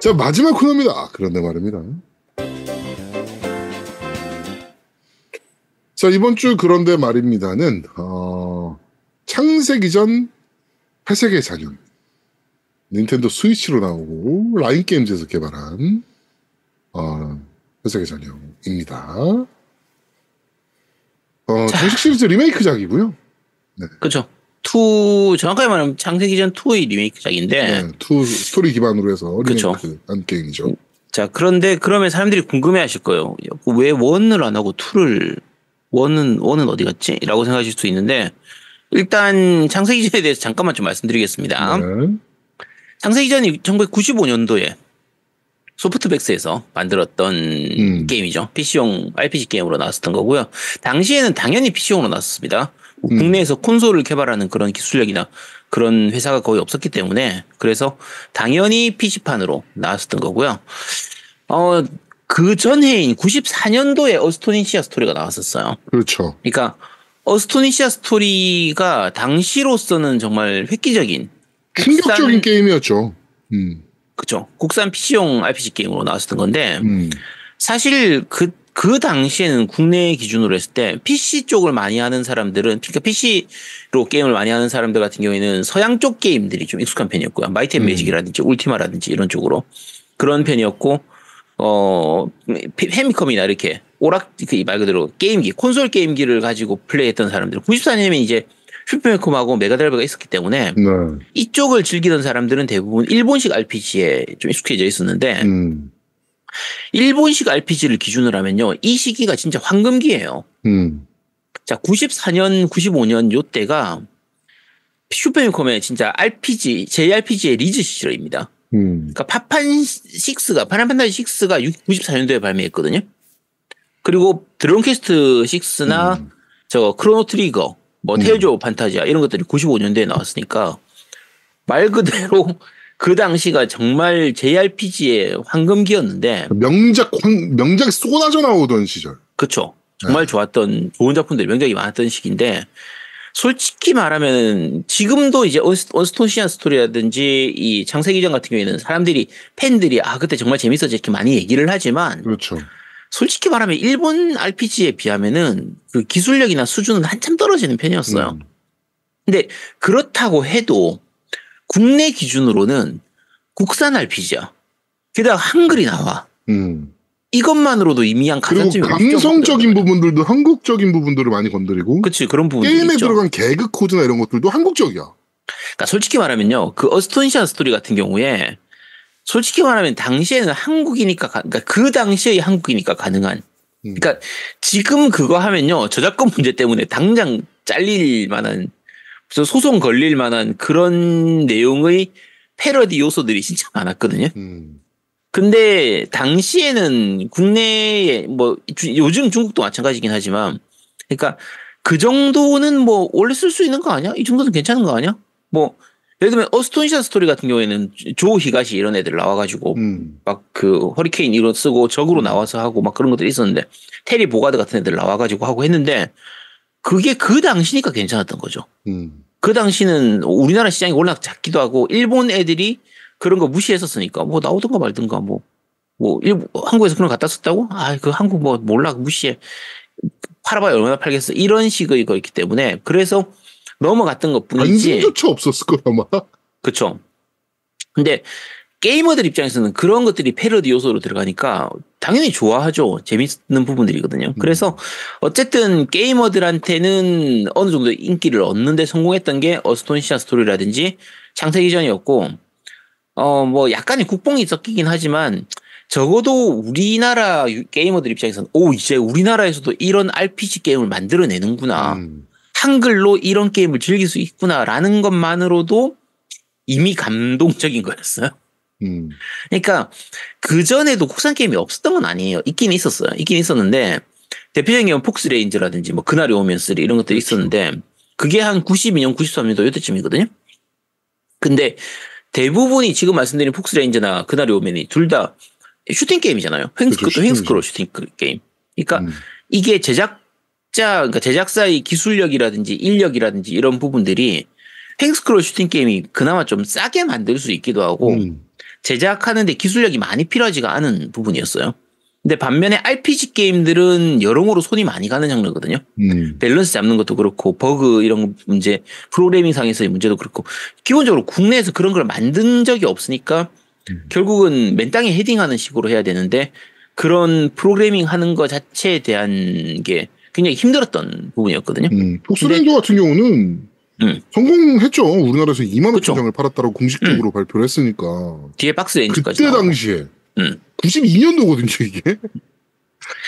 자, 마지막 코너입니다. 그런데 말입니다. 자, 이번 주 그런데 말입니다는 창세기 전 회색의 잔영, 닌텐도 스위치로 나오고 라인 게임즈에서 개발한 회색의 잔영입니다. 정식 시리즈 리메이크작이고요. 네. 그렇죠. 정확하게 말하면 창세기 전 2의 리메이크작인데, 네, 2 스토리 기반으로 해서 리메이크한 게임이죠. 자, 그런데 그러면 사람들이 궁금해하실 거예요. 왜 1을 안 하고 2를 1은 어디 갔지? 라고 생각하실 수 있는데, 일단 창세기전에 대해서 잠깐만 좀 말씀드리겠습니다. 네. 창세기전이 1995년도에 소프트백스에서 만들었던 게임이죠. PC용 RPG 게임으로 나왔었던 거고요. 당시에는 당연히 PC용으로 나왔습니다. 국내에서 콘솔을 개발하는 그런 기술력이나 그런 회사가 거의 없었기 때문에, 그래서 당연히 PC판으로 나왔었던 거고요. 그 전해인 94년도에 어스토니시아 스토리가 나왔었어요. 그렇죠. 그러니까 어스토니시아 스토리가 당시로서는 정말 획기적인 충격적인 게임이었죠. 그렇죠. 국산 PC용 RPG 게임으로 나왔었던 건데, 사실 그 당시에는 국내 기준으로 했을 때 PC 쪽을 많이 하는 사람들은, 그러니까 PC로 게임을 많이 하는 사람들 같은 경우에는 서양 쪽 게임들이 좀 익숙한 편이었고요. 마이트 앤 매직이라든지 울티마라든지 이런 쪽으로 그런 편이었고, 페미컴이나 이렇게 말 그대로 게임기, 콘솔 게임기를 가지고 플레이했던 사람들, 94년이면 이제 슈퍼패미컴하고 메가드라이브가 있었기 때문에 이쪽을 즐기던 사람들은 대부분 일본식 RPG에 좀 익숙해져 있었는데, 일본식 RPG를 기준으로 하면요, 이 시기가 진짜 황금기예요. 자, 94년, 95년 요때가 슈퍼패미컴의 진짜 JRPG의 리즈 시절입니다. 그러니까 파이널 판타지 6가 94년도에 발매했거든요. 그리고 드래곤 퀘스트 6나 크로노 트리거, 테일즈 오브 판타지아 이런 것들이 95년도에 나왔으니까 말 그대로 그 당시가 정말 JRPG의 황금기였는데, 명작이 쏟아져 나오던 시절. 그렇죠. 정말 좋았던 좋은 작품들, 명작이 많았던 시기인데, 솔직히 말하면 지금도 이제 어스토니시아 스토리라든지 이 창세기전 같은 경우에는 팬들이 그때 정말 재밌었지 이렇게 많이 얘기를 하지만, 그렇죠. 솔직히 말하면 일본 RPG에 비하면은 그 기술력이나 수준은 한참 떨어지는 편이었어요. 근데 그렇다고 해도 국내 기준으로는 국산 RPG야. 게다가 한글이 나와. 이것만으로도 이미 한 가산점이 그리고 감성적인 부분들도 한국적인 부분들을 많이 건드리고, 그치, 그런 부분들이 게임에 있죠. 들어간 개그 코드나 이런 것들도 한국적이야. 그러니까 솔직히 말하면요, 그 어스토니시아 스토리 같은 경우에 솔직히 말하면 당시에는 그러니까 그 당시의 한국이니까 가능한. 그러니까 지금 그거 하면요, 저작권 문제 때문에 당장 잘릴 만한, 소송 걸릴 만한 그런 내용의 패러디 요소들이 진짜 많았거든요. 근데 당시에는 국내에 요즘 중국도 마찬가지긴 하지만, 그러니까 그 정도는 원래 쓸 수 있는 거 아니야? 이 정도는 괜찮은 거 아니야? 예를 들면 어스토니시아 스토리 같은 경우에는 조 히가시 이런 애들 나와가지고 막 그 허리케인 이런 쓰고 적으로 나와서 하고 막 그런 것들이 있었는데, 테리 보가드 같은 애들 나와가지고 하고 했는데, 그게 그 당시니까 괜찮았던 거죠. 그 당시는 우리나라 시장이 워낙 작기도 하고 일본 애들이 그런 거 무시했었으니까 나오든가 말든가 한국에서 그런 거 갖다 썼다고? 그 한국 몰라 무시해. 팔아봐야 얼마나 팔겠어. 이런 식의 거였기 때문에 그래서 넘어갔던 것 뿐이지. 관심조차 없었을 거야 아마. 그렇죠. 근데 게이머들 입장에서는 그런 것들이 패러디 요소로 들어가니까 당연히 좋아하죠. 재밌는 부분들이거든요. 그래서 어쨌든 게이머들한테는 어느 정도 인기를 얻는 데 성공했던 게 어스토니시아 스토리라든지 창세기전이었고, 약간의 국뽕이 섞이긴 하지만 적어도 우리나라 게이머들 입장에서는 이제 우리나라에서도 이런 RPG 게임을 만들어내는구나. 한글로 이런 게임을 즐길 수 있구나라는 것만으로도 이미 감동적인 거였어요. 그러니까 그전에도 국산 게임이 없었던 건 아니에요. 있긴 있었어요. 있긴 있었는데, 대표적인 경우는 폭스레인저라든지 그날이 오면 3 이런 것들이 있었는데, 그게 한 92년, 93년도 이때쯤이거든요. 근데 대부분이 지금 말씀드린 폭스레인저나 그날이 오면이 둘 다 슈팅 게임이잖아요. 그것도 횡스크롤 슈팅 게임. 그러니까 이게 그러니까 제작사의 기술력이라든지 인력이라든지 이런 부분들이 횡스크롤 슈팅 게임이 그나마 좀 싸게 만들 수 있기도 하고, 제작하는데 기술력이 많이 필요하지가 않은 부분이었어요. 근데 반면에 RPG 게임들은 여러모로 손이 많이 가는 장르거든요. 밸런스 잡는 것도 그렇고 버그 이런 문제, 프로그래밍상에서의 문제도 그렇고 기본적으로 국내에서 그런 걸 만든 적이 없으니까 결국은 맨 땅에 헤딩하는 식으로 해야 되는데 그런 프로그래밍 하는 것 자체에 대한 게 굉장히 힘들었던 부분이었거든요. 폭스레인저 같은 경우는 성공했죠. 우리나라에서 2만 5천 장을 팔았다고 공식적으로 발표를 했으니까. 뒤에 박스 렌즈까지 그때 당시에 92년도거든요 이게.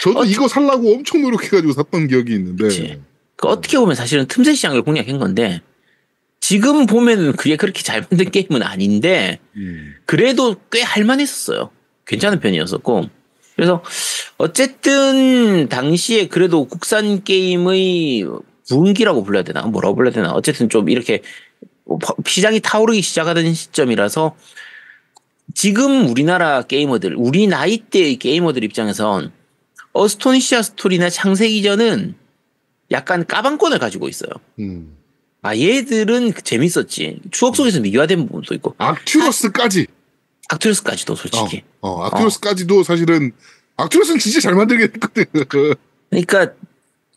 저도 이거 살라고 엄청 노력해가지고 샀던 기억이 있는데. 그 어떻게 보면 사실은 틈새 시장을 공략한 건데 지금 보면은 그게 그렇게 잘 만든 게임은 아닌데 그래도 꽤 할만했었어요. 괜찮은 편이었었고. 그래서 어쨌든 당시에 그래도 국산 게임의 부흥기라고 불러야 되나 뭐라고 불러야 되나 어쨌든 좀 이렇게 시장이 타오르기 시작하던 시점이라서 지금 우리나라 게이머들 우리 나이대의 게이머들 입장에선 어스토니시아 스토리나 창세기전은 약간 까방권을 가지고 있어요. 아 얘들은 재밌었지. 추억 속에서 미화된 부분도 있고. 아큐러스까지도 솔직히. 아큐러스까지도 사실은 아큐러스는 진짜 잘 만들게 했거든. 그러니까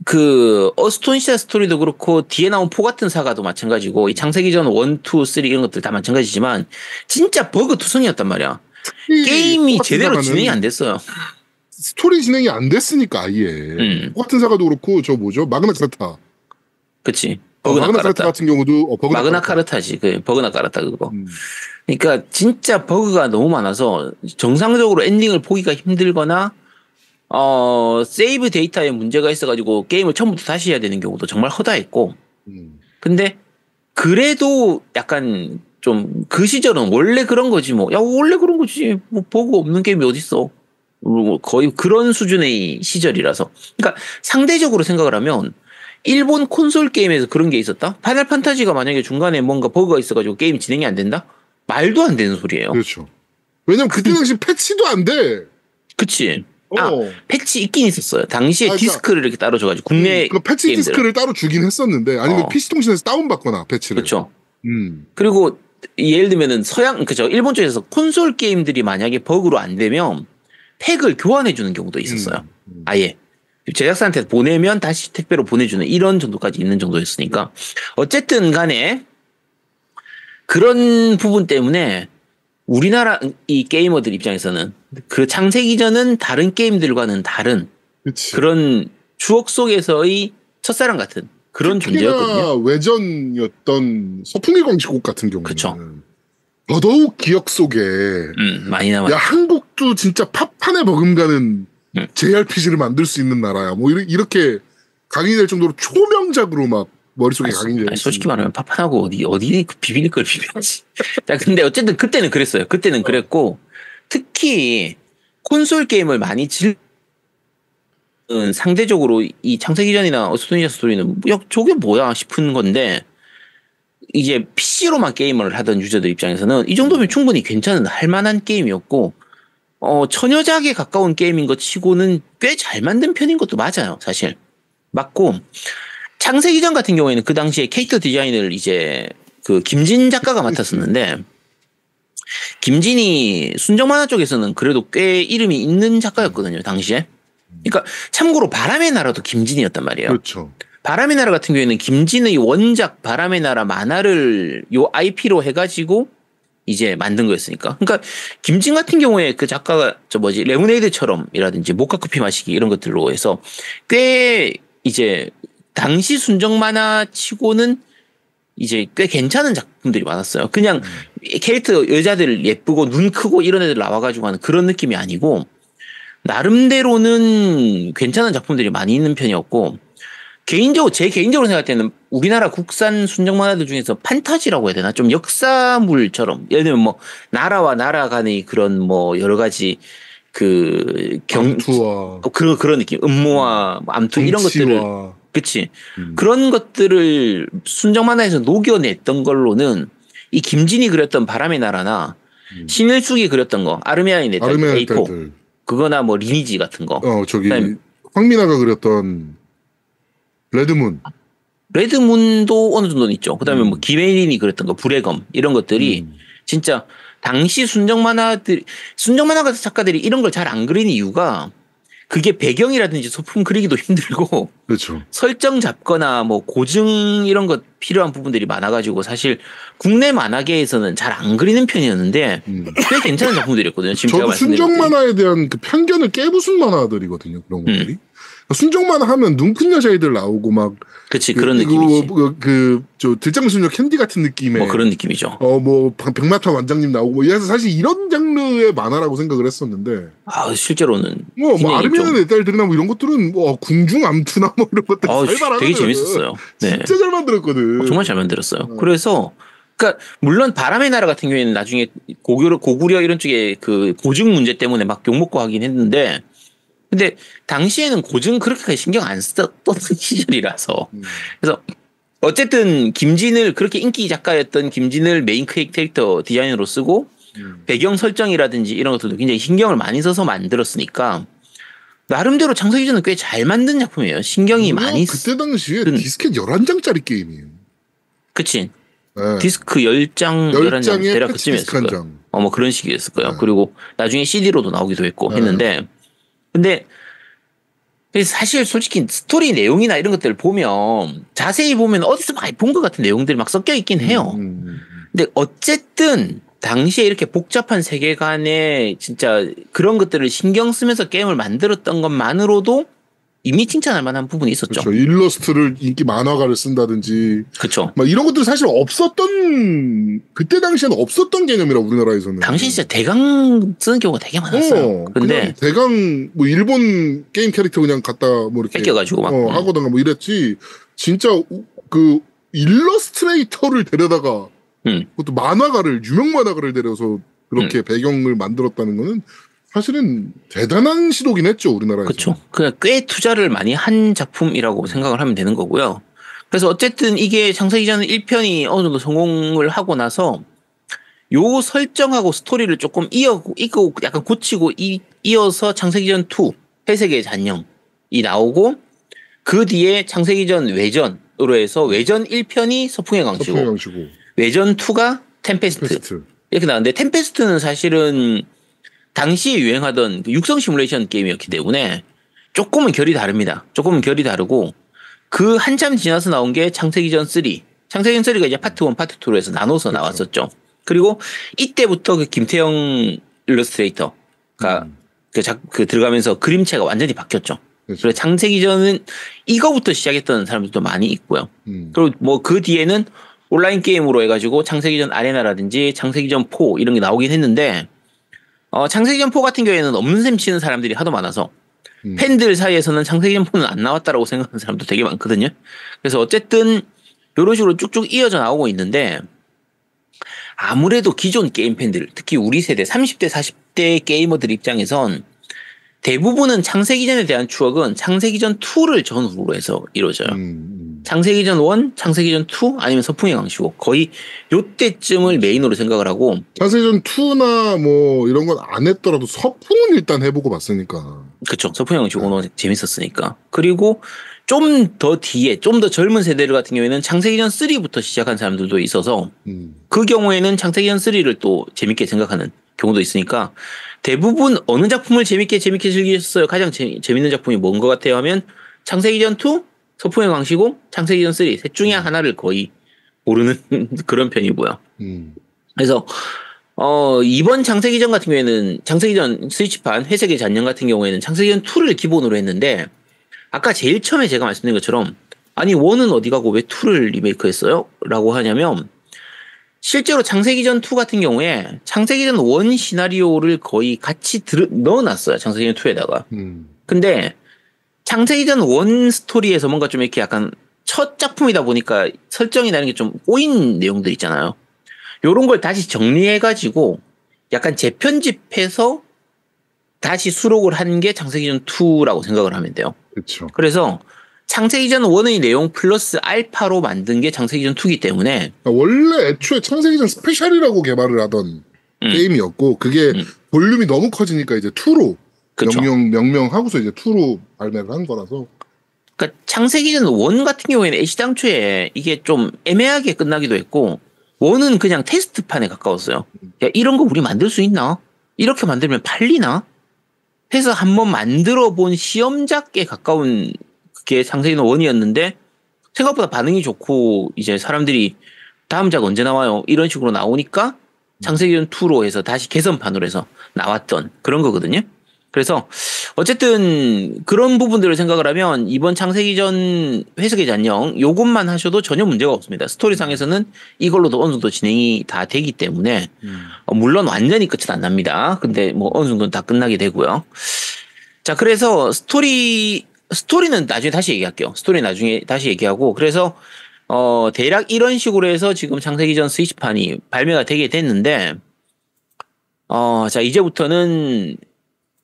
그 어스토니시아 스토리도 그렇고 뒤에 나온 포 같은 사가도 마찬가지고 이 창세기전 1, 2, 3 이런 것들 다 마찬가지지만 진짜 버그 투성이었단 말이야. 게임이 제대로 진행이 안 됐어요. 스토리 진행이 안 됐으니까 아예. 포 같은 사가도 그렇고 저 뭐죠? 마그나 카르타. 그치. 마그나 카르타 같은 경우도 마그나 카르타지. 그 버그나 카르타 그거. 그러니까 진짜 버그가 너무 많아서 정상적으로 엔딩을 보기가 힘들거나 세이브 데이터에 문제가 있어가지고 게임을 처음부터 다시 해야 되는 경우도 정말 허다했고. 근데 그래도 약간 좀 그 시절은 원래 그런 거지 뭐. 야 원래 그런 거지. 뭐 버그 없는 게임이 어딨어. 거의 그런 수준의 시절이라서. 그러니까 상대적으로 생각을 하면 일본 콘솔 게임에서 그런 게 있었다? 파이널 판타지가 만약에 중간에 뭔가 버그가 있어가지고 게임 진행이 안 된다? 말도 안 되는 소리예요. 그렇죠. 왜냐면 그때 당시 패치도 안 돼. 그치. 패치 있긴 있었어요. 당시에 그러니까, 디스크를 이렇게 따로 줘가지고 국내 패치 게임들은. 디스크를 따로 주긴 했었는데 아니면 PC통신에서 다운받거나 패치를. 그렇죠. 그리고 예를 들면은 그죠. 일본 쪽에서 콘솔 게임들이 만약에 버그로 안 되면 팩을 교환해주는 경우도 있었어요. 아예. 제작사한테 보내면 다시 택배로 보내주는 이런 정도까지 있는 정도였으니까. 어쨌든 간에 그런 부분 때문에 우리나라 이 게이머들 입장에서는 그 창세기전은 다른 게임들과는 다른 그런 추억 속에서의 첫사랑 같은 그런 존재였거든요. 외전이었던 서풍의 광시곡 같은 경우는 그렇죠. 더더욱 기억 속에 많이 남았죠. 야 한국도 진짜 팝판에 버금가는 JRPG를 만들 수 있는 나라야. 뭐 이렇게 각인될 정도로 초명작으로 막 머릿속에 각인돼. 솔직히 말하면 팝판하고 어디 비빌 걸 비벼야지. 자 근데 어쨌든 그때는 그랬어요. 그때는 그랬고 특히 콘솔 게임을 많이 상대적으로 이 창세기전이나 어스토니시아 스토리는 저게 뭐야 싶은 건데 이제 PC로만 게임을 하던 유저들 입장에서는 이 정도면 충분히 괜찮은 할만한 게임이었고 처녀작에 가까운 게임인 것 치고는 꽤 잘 만든 편인 것도 맞아요. 사실 맞고 창세기전 같은 경우에는 그 당시에 캐릭터 디자인을 이제 그 김진 작가가 맡았었는데 김진이 순정 만화 쪽에서는 그래도 꽤 이름이 있는 작가였거든요. 당시에. 그러니까 참고로 바람의 나라도 김진이었단 말이에요. 그렇죠. 바람의 나라 같은 경우에는 김진의 원작 바람의 나라 만화를 요 IP로 해가지고 이제 만든 거였으니까. 그러니까 김진 같은 경우에 그 작가가 레모네이드처럼이라든지 모카커피 마시기 이런 것들로 해서 꽤 이제 당시 순정 만화 치고는 이제 꽤 괜찮은 작품들이 많았어요. 그냥 캐릭터 여자들 예쁘고 눈 크고 이런 애들 나와가지고 하는 그런 느낌이 아니고 나름대로는 괜찮은 작품들이 많이 있는 편이었고 제 개인적으로 생각할 때는 우리나라 국산 순정 만화들 중에서 판타지라고 해야 되나? 좀 역사물처럼. 예를 들면 뭐, 나라와 나라 간의 그런 뭐, 여러 가지 암투와. 그런 느낌. 음모와 암투 이런 것들을. 그치. 그런 것들을 순정 만화에서 녹여냈던 걸로는 이 김진이 그렸던 바람의 나라나 신일숙이 그렸던 거, 아르메아인의 딸, A4. 그거나 뭐, 리니지 같은 거. 황미나가 그렸던 레드문도 어느 정도는 있죠. 그 다음에 뭐, 김혜린이 그랬던 거, 불의 검, 이런 것들이 진짜 당시 순정 만화 작가들이 이런 걸 잘 안 그리는 이유가 그게 배경이라든지 소품 그리기도 힘들고 그렇죠. 설정 잡거나 뭐 고증 이런 것 필요한 부분들이 많아가지고 사실 국내 만화계에서는 잘 안 그리는 편이었는데 꽤 괜찮은 작품들이었거든요. 지금 저도 순정 만화에 대한 그 편견을 깨부순 만화들이거든요. 그런 것들이. 순정 만화 하면 눈큰 여자애들 나오고 막 그치 그런 느낌이지. 저 들장수녀 캔디 같은 느낌의 뭐 그런 느낌이죠. 뭐 백마탄 원장님 나오고 뭐 이래서 사실 이런 장르의 만화라고 생각을 했었는데 실제로는 뭐 아르메니아 내 딸들이나 뭐 이런 것들은 뭐 궁중 암투나 뭐 이런 것들 되게 재밌었어요. 네. 진짜 잘 만들었거든. 정말 잘 만들었어요. 그래서 그러니까 물론 바람의 나라 같은 경우에는 나중에 고구려 이런 쪽에 그 고증 문제 때문에 막 욕먹고 하긴 했는데 근데 당시에는 고증 그렇게까지 신경 안 썼던 시절이라서 그래서 어쨌든 김진을 그렇게 인기 작가였던 김진을 메인 캐릭터 디자이너로 쓰고 배경 설정이라든지 이런 것들도 굉장히 신경을 많이 써서 만들었으니까 나름대로 창석이전은 꽤 잘 만든 작품이에요. 신경이 많이 그때 당시에 디스켓 11장짜리 게임이에요. 그치. 네. 디스크 10장, 11장 대략 그쯤이었을 거예요. 뭐 그런 식이었을 거예요. 네. 그리고 나중에 CD로도 나오기도 했고 했는데 근데 사실 솔직히 스토리 내용이나 이런 것들을 보면 자세히 보면 어디서 많이 본 것 같은 내용들이 막 섞여 있긴 해요. 근데 어쨌든 당시에 이렇게 복잡한 세계관에 진짜 그런 것들을 신경 쓰면서 게임을 만들었던 것만으로도 이미 칭찬할 만한 부분이 있었죠. 그렇죠. 일러스트를 인기 만화가를 쓴다든지. 그렇죠. 막 이런 것들 사실 없었던 그때 당시에는 없었던 개념이라 우리나라에서는. 당시 진짜 대강 쓰는 경우가 되게 많았어요. 근데 대강 뭐 일본 게임 캐릭터 그냥 갖다 뭐 이렇게 뺏겨가지고 막 하거든가 뭐 이랬지. 진짜 그 일러스트레이터를 데려다가 그것도 만화가를 유명 만화가를 데려서 그렇게 배경을 만들었다는 거는. 사실은 대단한 시도긴 했죠, 우리나라에서. 그렇죠. 그냥 꽤 투자를 많이 한 작품이라고 생각을 하면 되는 거고요. 그래서 어쨌든 이게 창세기전 1편이 어느 정도 성공을 하고 나서 요 설정하고 스토리를 조금 이고 약간 고치고 이어서 창세기전 2 회색의 잔영이 나오고 그 뒤에 창세기전 외전으로 해서 외전 1편이 서풍의 강시고 외전 2가 템페스트 이렇게 나왔는데 템페스트는 사실은 당시에 유행하던 육성 시뮬레이션 게임이었기 때문에 조금은 결이 다릅니다. 조금은 결이 다르고 그 한참 지나서 나온 게 창세기전 3. 창세기전 3가 이제 파트 1, 파트 2로 해서 나눠서 그렇죠. 나왔었죠. 그리고 이때부터 그 김태형 일러스트레이터가 그 들어가면서 그림체가 완전히 바뀌었죠. 그렇죠. 그래서 창세기전은 이거부터 시작했던 사람들도 많이 있고요. 그리고 뭐 그 뒤에는 온라인 게임으로 해가지고 창세기전 아레나라든지 창세기전 4 이런 게 나오긴 했는데 창세기전 4 같은 경우에는 없는 셈 치는 사람들이 하도 많아서 팬들 사이에서는 창세기전 4는 안 나왔다라고 생각하는 사람도 되게 많거든요. 그래서 어쨌든 이런 식으로 쭉쭉 이어져 나오고 있는데 아무래도 기존 게임 팬들 특히 우리 세대 30대 40대 게이머들 입장에선 대부분은 창세기전에 대한 추억은 창세기전 2를 전후로 해서 이루어져요. 창세기전 1, 창세기전 2 아니면 서풍의 강시고 거의 요때쯤을 메인으로 생각을 하고 창세기전 2나 뭐 이런 건 안 했더라도 서풍은 일단 해보고 봤으니까. 그렇죠. 서풍의 강시고 재밌었으니까. 그리고 좀 더 뒤에 좀 더 젊은 세대들 같은 경우에는 창세기전 3부터 시작한 사람들도 있어서 그 경우에는 창세기전 3를 또 재밌게 생각하는 경우도 있으니까 대부분 어느 작품을 재밌게 즐기셨어요? 가장 재밌는 작품이 뭔 것 같아요? 하면 창세기전 2, 서풍의 광시고 창세기전 3 셋 중에 하나를 거의 고르는 그런 편이고요. 그래서 이번 창세기전 같은 경우에는 창세기전 스위치판 회색의 잔영 같은 경우에는 창세기전 2를 기본으로 했는데 아까 제일 처음에 제가 말씀드린 것처럼 아니 1은 어디 가고 왜 2를 리메이크했어요? 라고 하냐면 실제로 창세기전 2 같은 경우에 창세기전 1 시나리오를 거의 같이 넣어놨어요. 창세기전 2에다가. 근데 창세기전 1 스토리에서 뭔가 좀 이렇게 약간 첫 작품이다 보니까 설정이 나는 게 좀 꼬인 내용들 있잖아요. 요런 걸 다시 정리해가지고 약간 재편집해서 다시 수록을 한 게 창세기전 2라고 생각을 하면 돼요. 그렇죠. 그래서 창세기전 1의 내용 플러스 알파로 만든 게 창세기전 2이기 때문에 원래 애초에 창세기전 스페셜이라고 개발을 하던 게임이었고 그게 볼륨이 너무 커지니까 이제 2로 그쵸. 명명하고서 이제 2로 발매를 한 거라서. 그러니까 창세기전 1 같은 경우에는 애시당초에 이게 좀 애매하게 끝나기도 했고 원은 그냥 테스트판에 가까웠어요. 야, 이런 거 우리 만들 수 있나? 이렇게 만들면 팔리나? 해서 한번 만들어 본 시험작에 가까운 그게 창세기전 1이었는데 생각보다 반응이 좋고 이제 사람들이 다음 작 언제 나와요? 이런 식으로 나오니까 창세기전 2로 해서 다시 개선판으로 해서 나왔던 그런 거거든요. 그래서 어쨌든 그런 부분들을 생각을 하면 이번 창세기전 회색의 잔영 요것만 하셔도 전혀 문제가 없습니다. 스토리상에서는 이걸로도 어느 정도 진행이 다 되기 때문에 물론 완전히 끝은 안 납니다. 근데 뭐 어느 정도는 다 끝나게 되고요. 자, 그래서 스토리는 나중에 다시 얘기할게요. 스토리 나중에 다시 얘기하고 그래서 대략 이런 식으로 해서 지금 창세기전 스위치판이 발매가 되게 됐는데 자, 이제부터는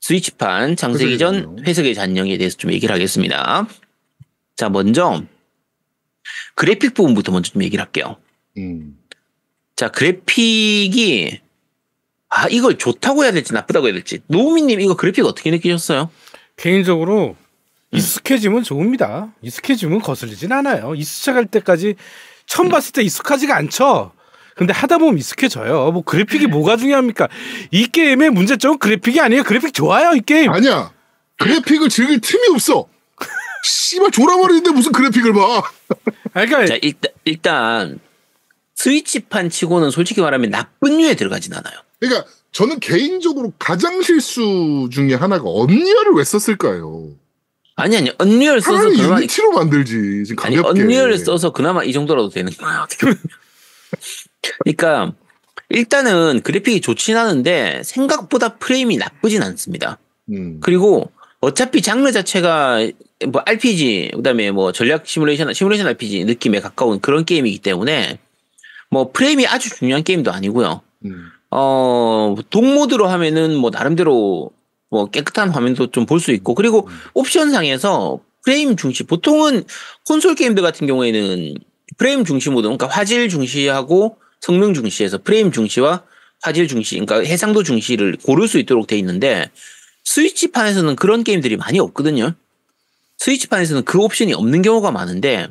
스위치판 창세기전 회색의 잔영에 대해서 좀 얘기를 하겠습니다. 자, 먼저 그래픽 부분부터 먼저 좀 얘기를 할게요. 자, 그래픽이 이걸 좋다고 해야 될지 나쁘다고 해야 될지 노우미님 이거 그래픽 어떻게 느끼셨어요? 개인적으로 익숙해지면 좋습니다. 익숙해지면 거슬리진 않아요. 익숙할 때까지 처음 봤을 때 익숙하지가 않죠. 근데 하다 보면 익숙해져요. 뭐 그래픽이 뭐가 중요합니까? 이 게임의 문제점은 그래픽이 아니에요. 그래픽 좋아요, 이 게임. 아니야. 그래픽을 즐길 틈이 없어. 씨발 졸아버리는데 무슨 그래픽을 봐. 그러니까 자, 일단 스위치판 치고는 솔직히 말하면 나쁜 류에 들어가진 않아요. 그러니까 저는 개인적으로 가장 실수 중에 하나가 언리얼을 왜 썼을까요? 아니 언리얼 써서 그나마 유니티로 만들지. 지금 가볍게. 아니 언리얼을 써서 그나마 이 정도라도 되는 거예요. 그러니까 일단은 그래픽이 좋진 않은데 생각보다 프레임이 나쁘진 않습니다. 그리고 어차피 장르 자체가 뭐 RPG 그다음에 뭐 전략 시뮬레이션 RPG 느낌에 가까운 그런 게임이기 때문에 뭐 프레임이 아주 중요한 게임도 아니고요. 동모드로 하면은 뭐 나름대로 뭐 깨끗한 화면도 좀 볼 수 있고 그리고 옵션상에서 프레임 중시 보통은 콘솔 게임들 같은 경우에는 프레임 중시모드 그러니까 화질 중시하고 성능 중시해서 프레임 중시와 화질 중시 그러니까 해상도 중시를 고를 수 있도록 돼 있는데 스위치판에서는 그런 게임들이 많이 없거든요. 스위치판에서는 그 옵션이 없는 경우가 많은데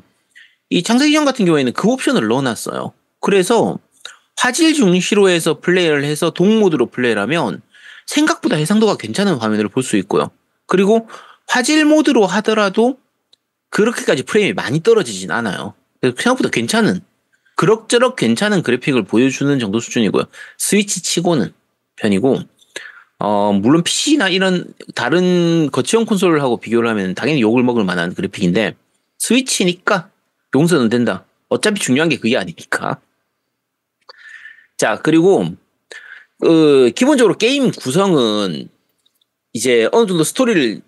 이 창세기전 같은 경우에는 그 옵션을 넣어놨어요. 그래서 화질 중시로 해서 플레이를 해서 동모드로 플레이를 하면 생각보다 해상도가 괜찮은 화면을 볼 수 있고요. 그리고 화질 모드로 하더라도 그렇게까지 프레임이 많이 떨어지진 않아요. 그래서 생각보다 괜찮은 그럭저럭 괜찮은 그래픽을 보여주는 정도 수준이고요. 스위치 치고는 편이고 물론 PC나 이런 다른 거치형 콘솔하고 비교를 하면 당연히 욕을 먹을 만한 그래픽인데 스위치니까 용서는 된다. 어차피 중요한 게 그게 아니니까. 자, 그리고 기본적으로 게임 구성은 이제 어느 정도 스토리에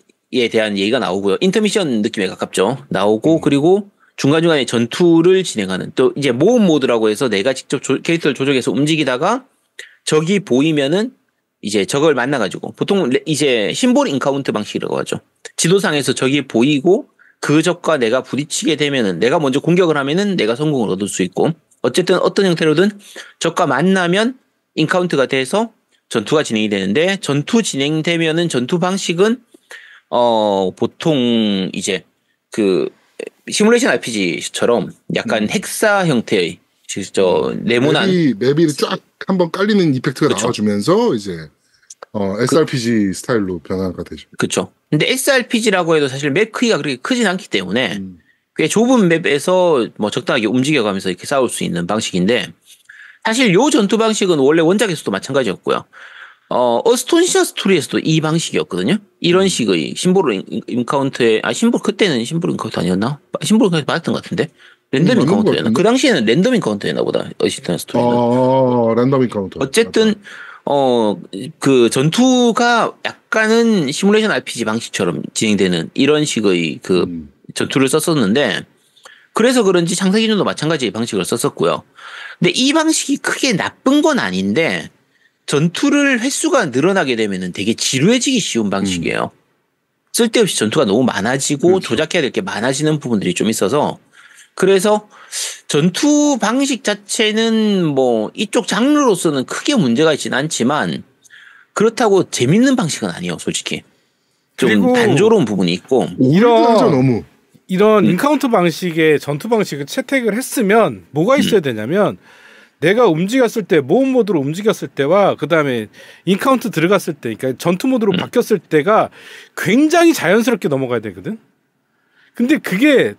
대한 얘기가 나오고요. 인터미션 느낌에 가깝죠. 나오고 그리고 중간중간에 전투를 진행하는 또 이제 모험 모드라고 해서 내가 직접 캐릭터를 조정해서 움직이다가 적이 보이면은 이제 적을 만나가지고 보통 이제 심볼 인카운트 방식이라고 하죠. 지도상에서 적이 보이고 그 적과 내가 부딪히게 되면은 내가 먼저 공격을 하면은 내가 성공을 얻을 수 있고 어쨌든 어떤 형태로든 적과 만나면 인카운트가 돼서 전투가 진행이 되는데 전투 진행되면은 전투 방식은 보통 이제 그 시뮬레이션 RPG처럼 약간 헥사 형태의 네모난 맵이 쫙 한번 깔리는 이펙트가 그쵸. 나와주면서 이제 SRPG 스타일로 변화가 되죠. 그렇죠. 근데 SRPG라고 해도 사실 맵 크기가 그렇게 크진 않기 때문에 꽤 좁은 맵에서 뭐 적당하게 움직여가면서 이렇게 싸울 수 있는 방식인데 사실 요 전투 방식은 원래 원작에서도 마찬가지였고요. 어스톤시아 스토리에서도 이 방식이었거든요. 이런 식의 심볼 인카운트에 심볼 그때는 심볼 인카운트 아니었나? 심볼 인카운트 맞았던 것 같은데 랜덤 인카운트였나? 그 당시에는 랜덤 인카운트였나 보다. 어스톤시아 스토리는. 랜덤 인카운트. 어쨌든 그 전투가 약간은 시뮬레이션 RPG 방식처럼 진행되는 이런 식의 그 전투를 썼었는데 그래서 그런지 창세기전도 마찬가지의 방식을 썼었고요. 근데 이 방식이 크게 나쁜 건 아닌데 전투를 횟수가 늘어나게 되면은 되게 지루해지기 쉬운 방식이에요. 쓸데없이 전투가 너무 많아지고 그렇죠. 조작해야 될 게 많아지는 부분들이 좀 있어서 그래서 전투 방식 자체는 뭐 이쪽 장르로서는 크게 문제가 있진 않지만 그렇다고 재밌는 방식은 아니에요, 솔직히. 좀 단조로운 부분이 있고. 이런 인카운트 방식의 전투 방식을 채택을 했으면 뭐가 있어야 되냐면 내가 움직였을 때 모험 모드로 움직였을 때와 그다음에 인카운트 들어갔을 때 그러니까 전투 모드로 바뀌었을 때가 굉장히 자연스럽게 넘어가야 되거든. 근데 그게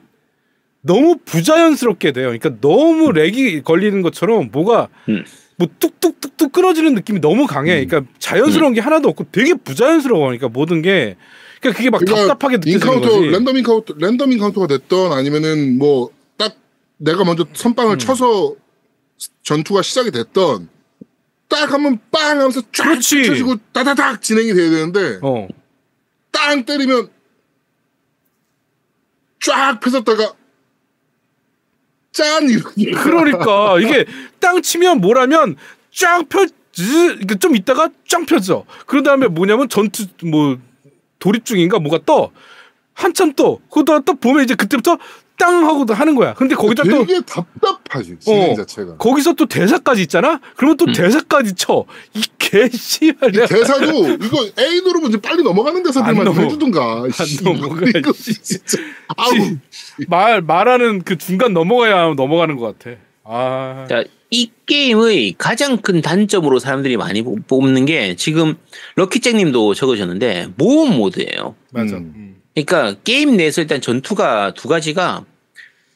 너무 부자연스럽게 돼요. 그러니까 너무 렉이 걸리는 것처럼 뭐가 뭐 뚝뚝뚝뚝 끊어지는 느낌이 너무 강해. 그러니까 자연스러운 게 하나도 없고 되게 부자연스러워. 그러니까 모든 게 그러니까 그게 막 답답하게 느껴지는 거지. 랜덤 인카운터가 됐던 아니면은 뭐 딱 내가 먼저 선빵을 쳐서 전투가 시작이 됐던 딱 하면 빵 하면서 쫙 쳐지고 따다닥 진행이 돼야 되는데 땅 때리면 쫙 펴졌다가 짠 이러니 그러니까 이게 땅 치면 뭐라면 쫙 좀 있다가 쫙 펴져. 그런 다음에 뭐냐면 전투 뭐 돌입 중인가 뭐가 떠 한참 떠. 그러다 또 보면 이제 그때부터 땅 하고 하는 거야. 근데 거기다 또 되게 답답하지 진행 자체가. 거기서 또 대사까지 있잖아. 그러면 또 대사까지 쳐. 이 개씨발. 대사도 이거 A 누르면 이제 빨리 넘어가는 대사들만 좀 해주든가. 안 넘어가. 진짜. 아우. 말하는 그 중간 넘어가야 넘어가는 것 같아. 아. 자, 이 게임의 가장 큰 단점으로 사람들이 많이 뽑는 게 지금 럭키잭님도 적으셨는데 모험 모드예요. 맞아. 그러니까 게임 내에서 일단 전투가 두 가지가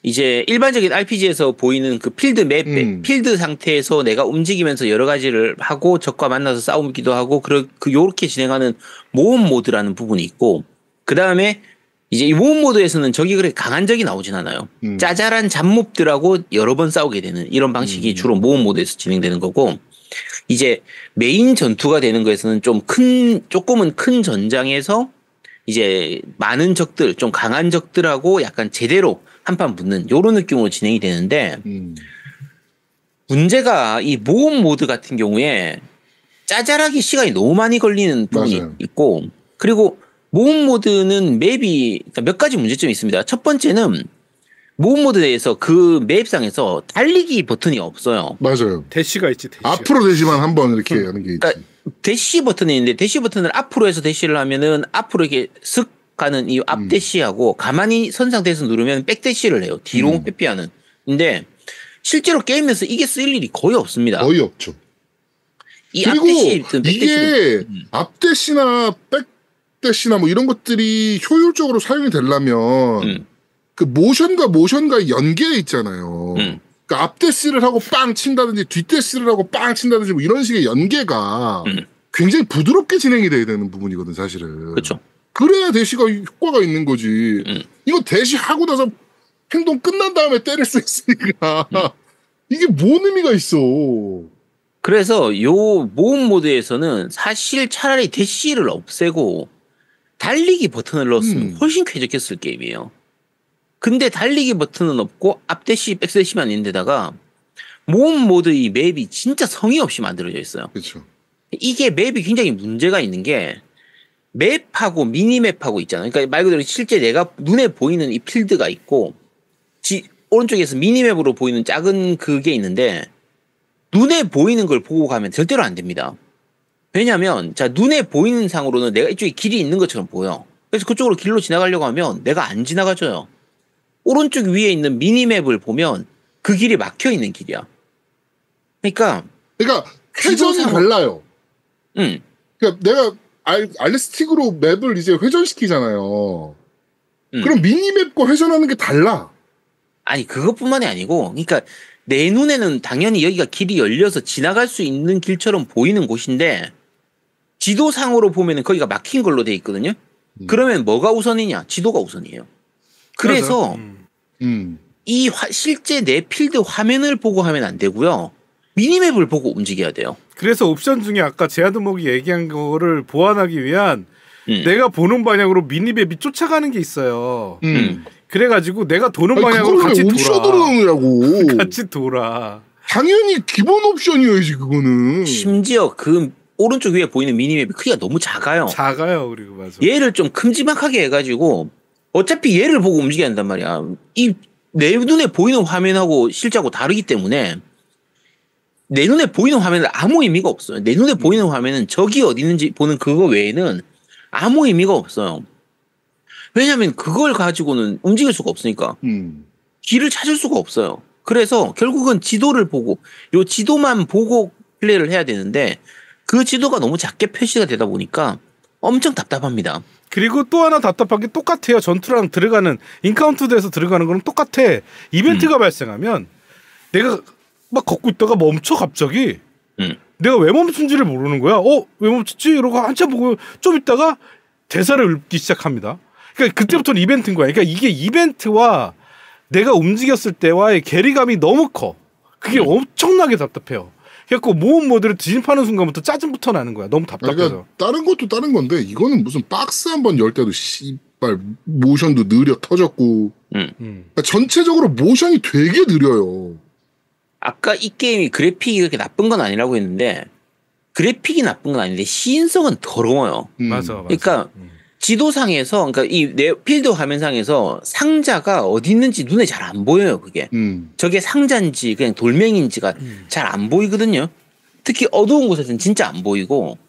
이제 일반적인 RPG에서 보이는 그 필드 맵, 필드 상태에서 내가 움직이면서 여러 가지를 하고 적과 만나서 싸우기도 하고 요렇게 진행하는 모험 모드라는 부분이 있고 그 다음에 이제 이 모험 모드에서는 적이 그렇게 강한 적이 나오진 않아요. 짜잘한 잡몹들하고 여러 번 싸우게 되는 이런 방식이 주로 모험 모드에서 진행되는 거고 이제 메인 전투가 되는 거에서는 조금은 큰 전장에서 이제 많은 적들, 좀 강한 적들하고 약간 제대로 한판 붙는 요런 느낌으로 진행이 되는데 문제가 이 모험 모드 같은 경우에 짜잘하게 시간이 너무 많이 걸리는 부분이 맞아요. 있고 그리고 모험 모드는 맵이 몇 가지 문제점이 있습니다. 첫 번째는 모험 모드에서 그 맵상에서 달리기 버튼이 없어요. 맞아요. 대시가 있지. 대시가. 앞으로 대시만 한번 이렇게 하는 게 있지. 그러니까 대시 버튼이 있는데 대시 버튼을 앞으로 해서 대시를 하면은 앞으로 이렇게 슥 가는 이 앞 대시하고 가만히 선 상태에서 누르면 백 대시를 해요. 뒤로 빼빼하는. 근데 실제로 게임에서 이게 쓰일 일이 거의 없습니다. 거의 없죠. 이 그리고 앞대시, 이게 앞대시나 백대시나 뭐 이런 것들이 효율적으로 사용이 되려면 그 모션과 연계돼 있잖아요. 그러니까 앞대시를 하고 빵 친다든지 뒷대시를 하고 빵 친다든지 뭐 이런 식의 연계가 굉장히 부드럽게 진행이 돼야 되는 부분이거든 사실은. 그렇죠. 그래야 대시가 효과가 있는 거지. 이거 대시하고 나서 행동 끝난 다음에 때릴 수 있으니까 이게 뭔 의미가 있어. 그래서 요 모험 모드에서는 사실 차라리 대시를 없애고 달리기 버튼을 넣었으면 훨씬 쾌적했을 게임이에요. 근데 달리기 버튼은 없고 앞대시 백대시만 있는데다가 모험 모드 이 맵이 진짜 성의 없이 만들어져 있어요. 그렇죠. 이게 맵이 굉장히 문제가 있는 게 맵하고 미니맵하고 있잖아요. 그러니까 말 그대로 실제 내가 눈에 보이는 이 필드가 있고 오른쪽에서 미니맵으로 보이는 작은 그게 있는데 눈에 보이는 걸 보고 가면 절대로 안 됩니다. 왜냐하면 자 눈에 보이는 상으로는 내가 이쪽에 길이 있는 것처럼 보여. 그래서 그쪽으로 길로 지나가려고 하면 내가 안 지나가줘요. 오른쪽 위에 있는 미니맵을 보면 그 길이 막혀 있는 길이야. 그러니까 회전이 달라요. 그러니까 내가 알레스틱으로 맵을 이제 회전시키잖아요. 그럼 미니맵과 회전하는 게 달라. 아니 그것뿐만이 아니고 그러니까 내 눈에는 당연히 여기가 길이 열려서 지나갈 수 있는 길처럼 보이는 곳인데 지도상으로 보면은 거기가 막힌 걸로 돼 있거든요. 그러면 뭐가 우선이냐? 지도가 우선이에요. 그래서 실제 내 필드 화면을 보고 하면 안 되고요. 미니맵을 보고 움직여야 돼요. 그래서 옵션 중에 아까 제아드목이 얘기한 거를 보완하기 위한 내가 보는 방향으로 미니맵이 쫓아가는 게 있어요. 그래가지고 내가 도는 방향으로 같이 돌아. 옵션으로 넣느냐고. 같이 돌아. 당연히 기본 옵션이어야지 그거는. 심지어 그 오른쪽 위에 보이는 미니맵이 크기가 너무 작아요. 작아요. 그리고 맞아. 얘를 좀 큼지막하게 해가지고 어차피 얘를 보고 움직여야 한단 말이야. 이 내 눈에 보이는 화면하고 실제하고 다르기 때문에 내 눈에 보이는 화면은 아무 의미가 없어요. 내 눈에 보이는 화면은 적이 어디 있는지 보는 그거 외에는 아무 의미가 없어요. 왜냐하면 그걸 가지고는 움직일 수가 없으니까 길을 찾을 수가 없어요. 그래서 결국은 지도를 보고 요 지도만 보고 플레이를 해야 되는데 그 지도가 너무 작게 표시가 되다 보니까 엄청 답답합니다. 그리고 또 하나 답답한 게 똑같아요. 전투랑 들어가는 인카운트에서 들어가는 거는 똑같아. 이벤트가 발생하면 내가 막 걷고 있다가 멈춰 갑자기. 내가 왜 멈춘지를 모르는 거야. 왜 멈췄지? 이러고 한참 보고 좀 있다가 대사를 읊기 시작합니다. 그러니까 그때부터는 이벤트인 거야. 그러니까 이게 이벤트와 내가 움직였을 때와의 괴리감이 너무 커. 그게 엄청나게 답답해요. 그래갖고 모험 모드를 뒤집하는 순간부터 짜증부터 나는 거야. 너무 답답해서. 그러니까 다른 것도 다른 건데 이거는 무슨 박스 한번 열 때도 씨발 모션도 느려 터졌고 그러니까 전체적으로 모션이 되게 느려요. 아까 이 게임이 그래픽이 그렇게 나쁜 건 아니라고 했는데 그래픽이 나쁜 건 아닌데 시인성은 더러워요. 맞아. 그러니까 지도상에서 그러니까 이 필드 화면상에서 상자가 어디 있는지 눈에 잘 안 보여요. 그게 저게 상자인지 그냥 돌멩이인지가 잘 안 보이거든요. 특히 어두운 곳에서는 진짜 안 보이고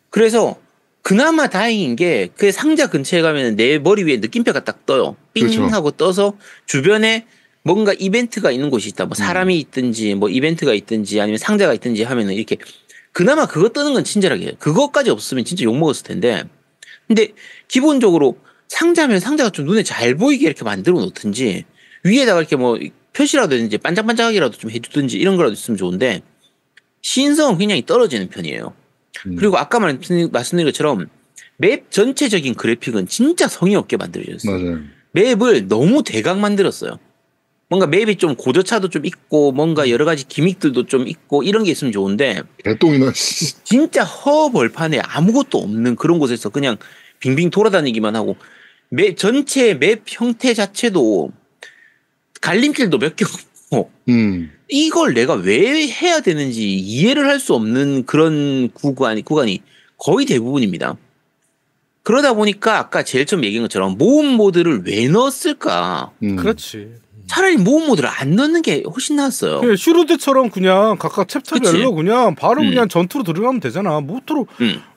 그래서 그나마 다행인 게 그 상자 근처에 가면 내 머리 위에 느낌표가 딱 떠요. 삥 그렇죠. 하고 떠서 주변에 뭔가 이벤트가 있는 곳이 있다. 뭐 사람이 있든지 뭐 이벤트가 있든지 아니면 상자가 있든지 하면은 이렇게 그나마 그거 뜨는 건 친절하게 해요. 그것까지 없으면 진짜 욕먹었을 텐데 근데 기본적으로 상자면 상자가 좀 눈에 잘 보이게 이렇게 만들어 놓든지 위에다가 이렇게 뭐 표시라도 했는지 반짝반짝하게라도 좀 해주든지 이런 거라도 있으면 좋은데 시인성은 굉장히 떨어지는 편이에요. 그리고 아까 말씀드린 것처럼 맵 전체적인 그래픽은 진짜 성의 없게 만들어졌어요. 맞아요. 맵을 너무 대강 만들었어요. 뭔가 맵이 좀 고저차도 좀 있고 뭔가 여러 가지 기믹들도 좀 있고 이런 게 있으면 좋은데 개똥이나 진짜 허벌판에 아무것도 없는 그런 곳에서 그냥 빙빙 돌아다니기만 하고 전체 맵 형태 자체도 갈림길도 몇 개 없고 이걸 내가 왜 해야 되는지 이해를 할 수 없는 그런 구간이 거의 대부분입니다. 그러다 보니까 아까 제일 처음 얘기한 것처럼 모험 모드를 왜 넣었을까? 그렇지. 차라리 모험 모드를 안 넣는 게 훨씬 낫어요. 그래, 슈루드처럼 그냥 각각 챕터별로 그냥 바로 그냥 전투로 들어가면 되잖아. 모드로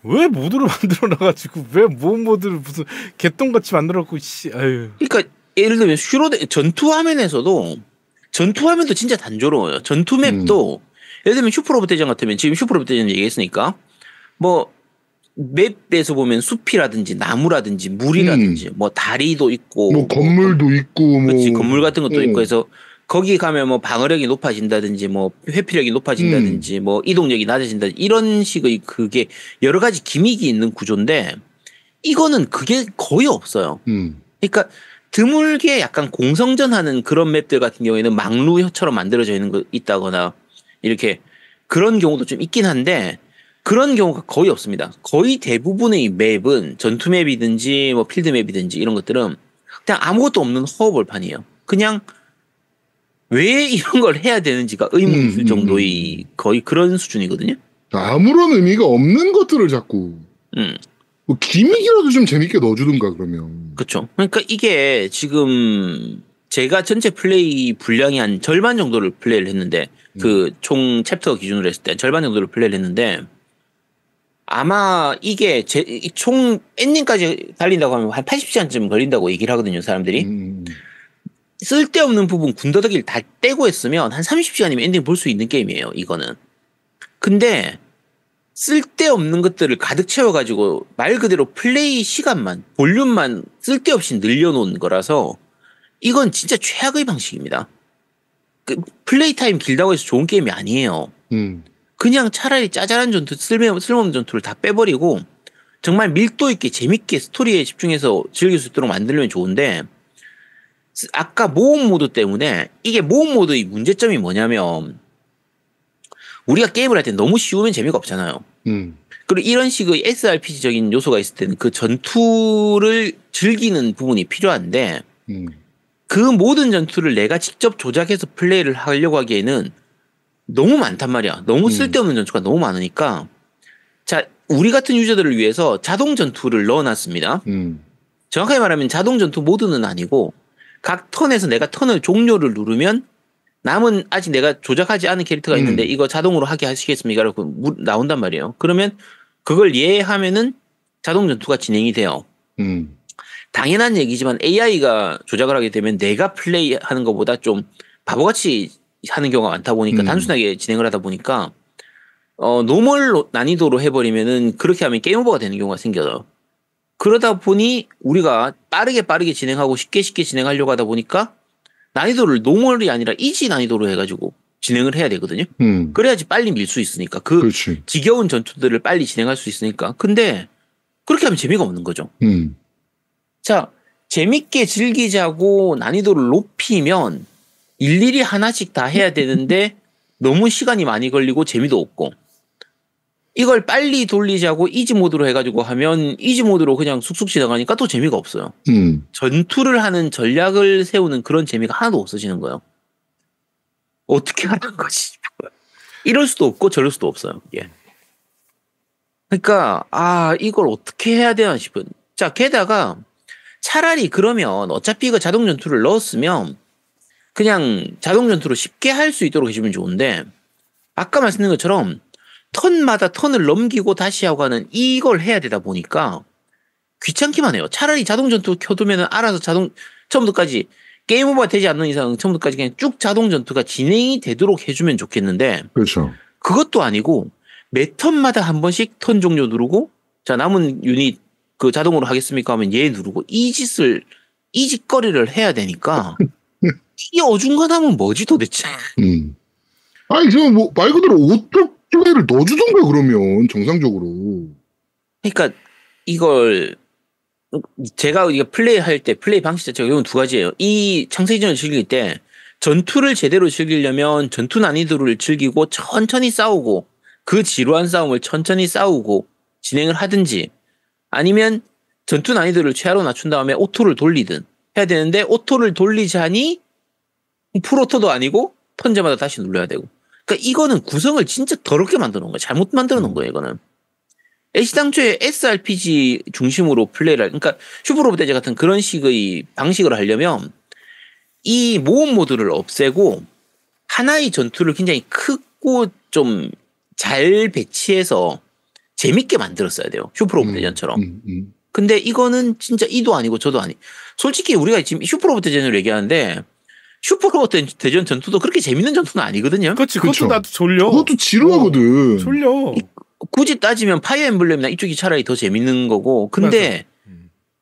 왜 모드를 만들어 놔가지고 왜 모험 모드를 무슨 개똥같이 만들어갖고 씨. 아유. 그러니까 예를 들면 전투 화면에서도 전투 화면도 진짜 단조로워요. 전투 맵도 예를 들면 슈퍼로봇 대전 같으면 지금 슈퍼로봇 대전 얘기했으니까 뭐 맵에서 보면 숲이라든지 나무라든지 물이라든지 뭐 다리도 있고 뭐 건물도 있고 그렇지 건물 같은 것도 있고 해서 거기 가면 뭐 방어력이 높아진다든지 뭐 회피력이 높아진다든지 뭐 이동력이 낮아진다든지 이런 식의 그게 여러 가지 기믹이 있는 구조인데 이거는 그게 거의 없어요. 그러니까 드물게 약간 공성전하는 그런 맵들 같은 경우에는 막루처럼 만들어져 있는 거 있다거나 이렇게 그런 경우도 좀 있긴 한데 그런 경우가 거의 없습니다. 거의 대부분의 맵은 전투 맵이든지 뭐 필드 맵이든지 이런 것들은 그냥 아무것도 없는 허허벌판이에요. 그냥 왜 이런 걸 해야 되는지가 의문이 들 정도의 거의 그런 수준이거든요. 아무런 의미가 없는 것들을 자꾸 뭐 기믹이라도 좀 재밌게 넣어주든가 그러면. 그렇죠. 그러니까 이게 지금 제가 전체 플레이 분량이 한 절반 정도를 플레이를 했는데 그 총 챕터 기준으로 했을 때 절반 정도를 플레이를 했는데 아마 이게 총 엔딩까지 달린다고 하면 한 80시간쯤 걸린다고 얘기를 하거든요, 사람들이. 쓸데없는 부분 군더더기를 다 떼고 했으면 한 30시간이면 엔딩 볼 수 있는 게임이에요, 이거는. 근데 쓸데없는 것들을 가득 채워가지고 말 그대로 플레이 시간만, 볼륨만 쓸데없이 늘려놓은 거라서 이건 진짜 최악의 방식입니다. 플레이 타임 길다고 해서 좋은 게임이 아니에요. 그냥 차라리 짜잘한 전투, 쓸모없는 전투를 다 빼버리고 정말 밀도 있게 재밌게 스토리에 집중해서 즐길 수 있도록 만들면 좋은데 아까 모험 모드 때문에 이게 모험 모드의 문제점이 뭐냐면 우리가 게임을 할 때 너무 쉬우면 재미가 없잖아요. 그리고 이런 식의 SRPG적인 요소가 있을 때는 그 전투를 즐기는 부분이 필요한데 그 모든 전투를 내가 직접 조작해서 플레이를 하려고 하기에는 너무 많단 말이야. 너무 쓸데없는 전투가 너무 많으니까 자 우리 같은 유저들을 위해서 자동 전투를 넣어놨습니다. 정확하게 말하면 자동 전투 모드는 아니고 각 턴에서 내가 턴을 종료를 누르면 남은 아직 내가 조작하지 않은 캐릭터가 있는데 이거 자동으로 하게 하시겠습니까? 라고 나온단 말이에요. 그러면 그걸 예하면은 자동 전투가 진행이 돼요. 당연한 얘기지만 AI가 조작을 하게 되면 내가 플레이하는 것보다 좀 바보같이 하는 경우가 많다 보니까 단순하게 진행을 하다 보니까 노멀 난이도로 해버리면은 그렇게 하면 게임 오버가 되는 경우가 생겨요. 그러다 보니 우리가 빠르게 진행하고 쉽게 진행하려고 하다 보니까 난이도를 노멀이 아니라 이지 난이도로 해가지고 진행을 해야 되거든요. 그래야지 빨리 밀 수 있으니까. 그렇지. 지겨운 전투들을 빨리 진행할 수 있으니까. 근데 그렇게 하면 재미가 없는 거죠. 자, 재밌게 즐기자고 난이도를 높이면 일일이 하나씩 다 해야 되는데 너무 시간이 많이 걸리고 재미도 없고, 이걸 빨리 돌리자고 이지 모드로 해가지고 하면 이지 모드로 그냥 쑥쑥 지나가니까 또 재미가 없어요. 전투를 하는 전략을 세우는 그런 재미가 하나도 없어지는 거예요. 어떻게 하는 거지? 이럴 수도 없고 저럴 수도 없어요. 예. 그러니까 이걸 어떻게 해야 되나 싶은. 자, 게다가 차라리 그러면 어차피 이거 자동 전투를 넣었으면 그냥 자동 전투로 쉽게 할 수 있도록 해주면 좋은데, 아까 말씀드린 것처럼 턴마다 턴을 넘기고 다시 하고 하는 이걸 해야 되다 보니까 귀찮기만 해요. 차라리 자동 전투 켜두면 알아서 처음부터까지 게임 오버가 되지 않는 이상 처음부터까지 그냥 쭉 자동 전투가 진행이 되도록 해주면 좋겠는데, 그렇죠. 그것도 아니고 매 턴마다 한 번씩 턴 종료 누르고, 자, 남은 유닛 그 자동으로 하겠습니까 하면 얘 누르고 이 짓거리를 해야 되니까 이 어중간함은 뭐지 도대체? 아니 지금 뭐 말 그대로 오토플레이를 넣어주던가 그러면 정상적으로. 그러니까 이걸 제가 플레이할 때 플레이 방식 자체가 이건 두 가지예요. 이 창세기전을 즐길 때 전투를 제대로 즐기려면 전투 난이도를 즐기고 천천히 싸우고 그 지루한 싸움을 천천히 싸우고 진행을 하든지, 아니면 전투 난이도를 최하로 낮춘 다음에 오토를 돌리든 해야 되는데, 오토를 돌리자니 풀오토도 아니고 턴제마다 다시 눌러야 되고. 그러니까 이거는 구성을 진짜 더럽게 만들어 놓은 거예요. 잘못 만들어 놓은 거예요, 이거는. 애시당초에 SRPG 중심으로 플레이를, 그러니까 슈퍼로봇 대제 같은 그런 식의 방식을 하려면 이 모험 모드를 없애고 하나의 전투를 굉장히 크고 좀 잘 배치해서 재밌게 만들었어야 돼요. 슈퍼로봇 대전처럼. 근데 이거는 진짜 이도 아니고 저도 아니. 솔직히 우리가 지금 슈퍼로봇 대전을 얘기하는데 슈퍼로봇 대전 전투도 그렇게 재밌는 전투는 아니거든요. 그렇지. 그것도 나도 졸려. 그것도 지루하거든. 졸려. 굳이 따지면 파이어 엠블렘이나 이쪽이 차라리 더 재밌는 거고. 근데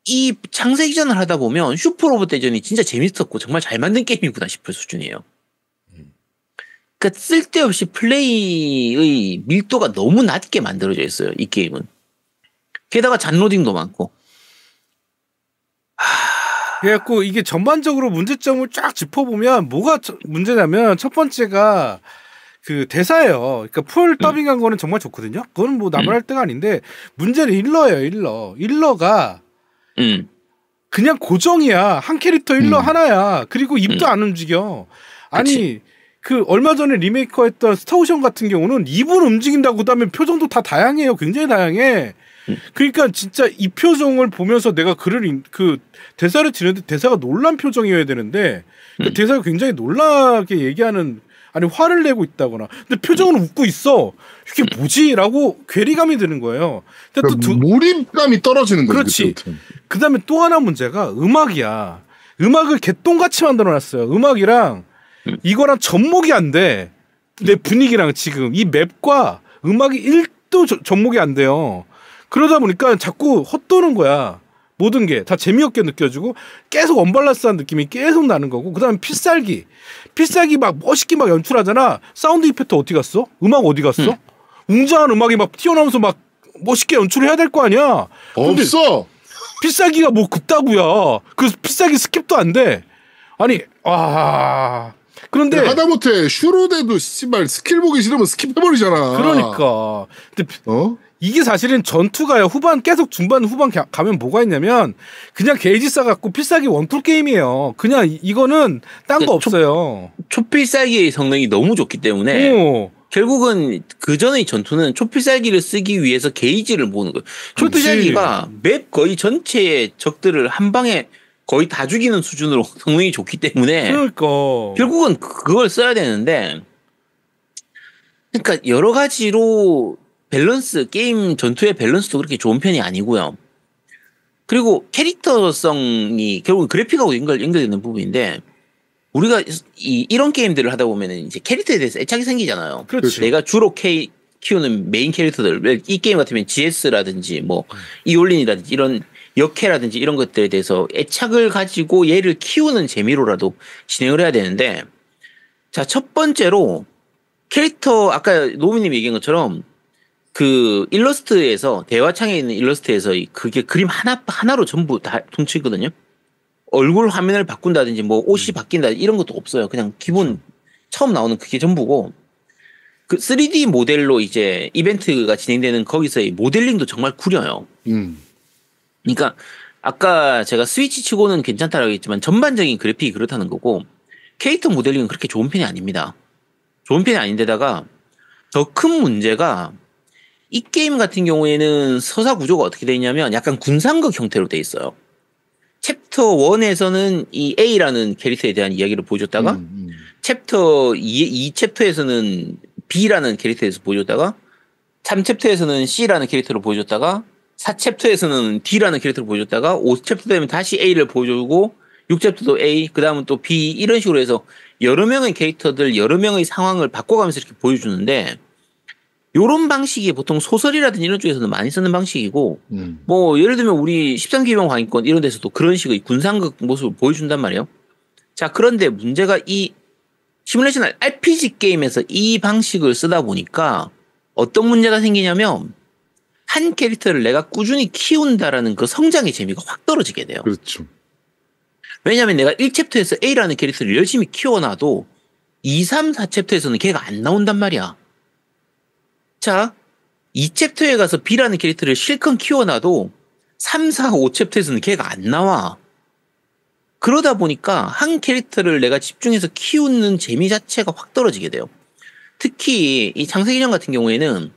이 창세기전을 하다 보면 슈퍼로봇 대전이 진짜 재밌었고 정말 잘 만든 게임이구나 싶을 수준이에요. 그러니까 쓸데없이 플레이의 밀도가 너무 낮게 만들어져 있어요, 이 게임은. 게다가 잔로딩도 많고. 그래갖고 이게 전반적으로 문제점을 쫙 짚어보면 뭐가 문제냐면, 첫 번째가 그 대사예요. 그러니까 풀 더빙한 거는 정말 좋거든요. 그건 뭐 나무랄 때가 아닌데, 문제는 일러예요. 일러가 그냥 고정이야. 한 캐릭터 일러 하나야. 그리고 입도 안 움직여. 아니 그치. 그 얼마 전에 리메이크했던 스타오션 같은 경우는 입을 움직인다고, 그다음에 표정도 다 다양해요. 굉장히 다양해. 그러니까 진짜 이 표정을 보면서 내가 그 대사를 지는데 대사가 놀란 표정이어야 되는데 그 대사가 굉장히 놀라게 얘기하는, 아니 화를 내고 있다거나, 근데 표정은 웃고 있어. 이게 뭐지라고 괴리감이 드는 거예요. 그러니까 또 몰입감이 떨어지는 거지. 그렇지. 그다음에 또 하나 문제가 음악이야. 음악을 개똥같이 만들어놨어요. 음악이랑 이거랑 접목이 안 돼. 내 분위기랑 지금 이 맵과 음악이 1도 접목이 안 돼요. 그러다 보니까 자꾸 헛도는 거야. 모든 게 다 재미없게 느껴지고 계속 언밸런스한 느낌이 계속 나는 거고. 그다음에 필살기 막 멋있게 막 연출하잖아. 사운드 이펙트 어디 갔어? 음악 어디 갔어? 웅장한 음악이 막 튀어나오면서 막 멋있게 연출을 해야 될 거 아니야. 없어. 필살기가 뭐 급다고야. 그 필살기 스킵도 안 돼. 아니 그런데 하다못해 슈로데도 씨발 스킬 보기 싫으면 스킵해버리잖아. 그러니까. 근데 이게 사실은 전투가요. 계속 중반 후반 가면 뭐가 있냐면 그냥 게이지 쌓아갖고 필살기 원풀 게임이에요. 그냥 이거는 딴 거 없어요. 초필살기의 성능이 너무 좋기 때문에 결국은 그 전의 전투는 초필살기를 쓰기 위해서 게이지를 모으는 거예요. 초필살기가 맵 거의 전체의 적들을 한 방에 거의 다 죽이는 수준으로 성능이 좋기 때문에 그러니까 결국은 그걸 써야 되는데, 그러니까 여러 가지로 게임 전투의 밸런스도 그렇게 좋은 편이 아니고요. 그리고 캐릭터성이 결국 그래픽하고 연결되는 부분인데, 우리가 이런 게임들을 하다 보면은 이제 캐릭터에 대해서 애착이 생기잖아요. 그렇지. 내가 주로 키우는 메인 캐릭터들, 이 게임 같으면 GS라든지 뭐 이올린이라든지 이런 역캐라든지 이런 것들에 대해서 애착을 가지고 얘를 키우는 재미로라도 진행을 해야 되는데, 자, 첫 번째로 캐릭터, 아까 노미님이 얘기한 것처럼 그 일러스트에서, 대화창에 있는 일러스트에서 그게 그림 하나로 전부 다 퉁치거든요. 얼굴 화면을 바꾼다든지 뭐 옷이 바뀐다 이런 것도 없어요. 그냥 기본 처음 나오는 그게 전부고, 그 3D 모델로 이제 이벤트가 진행되는 거기서의 모델링도 정말 구려요. 그러니까 아까 제가 스위치 치고는 괜찮다라고 했지만 전반적인 그래픽이 그렇다는 거고, 캐릭터 모델링은 그렇게 좋은 편이 아닙니다. 좋은 편이 아닌데다가 더 큰 문제가, 이 게임 같은 경우에는 서사 구조가 어떻게 되어 있냐면 약간 군상극 형태로 되어 있어요. 챕터 1에서는 이 A라는 캐릭터에 대한 이야기를 보여줬다가 챕터 2 챕터에서는 B라는 캐릭터에서 보여줬다가 3챕터에서는 C라는 캐릭터를 보여줬다가 4챕터에서는 D라는 캐릭터를 보여줬다가 5챕터 되면 다시 A를 보여주고 6챕터도 A, 그 다음은 또 B, 이런 식으로 해서 여러 명의 캐릭터들, 여러 명의 상황을 바꿔가면서 이렇게 보여주는데, 요런 방식이 보통 소설이라든지 이런 쪽에서는 많이 쓰는 방식이고, 뭐 예를 들면 우리 13기병 광인권 이런 데서도 그런 식의 군상극 모습을 보여준단 말이에요. 자, 그런데 문제가 이 시뮬레이션 RPG 게임에서 이 방식을 쓰다 보니까 어떤 문제가 생기냐면, 한 캐릭터를 내가 꾸준히 키운다라는 그 성장의 재미가 확 떨어지게 돼요. 그렇죠. 왜냐하면 내가 1챕터에서 A라는 캐릭터를 열심히 키워놔도 2, 3, 4챕터에서는 걔가 안 나온단 말이야. 자, 2챕터에 가서 B라는 캐릭터를 실컷 키워놔도 3, 4, 5챕터에서는 걔가 안 나와. 그러다 보니까 한 캐릭터를 내가 집중해서 키우는 재미 자체가 확 떨어지게 돼요. 특히 이 창세기전 같은 경우에는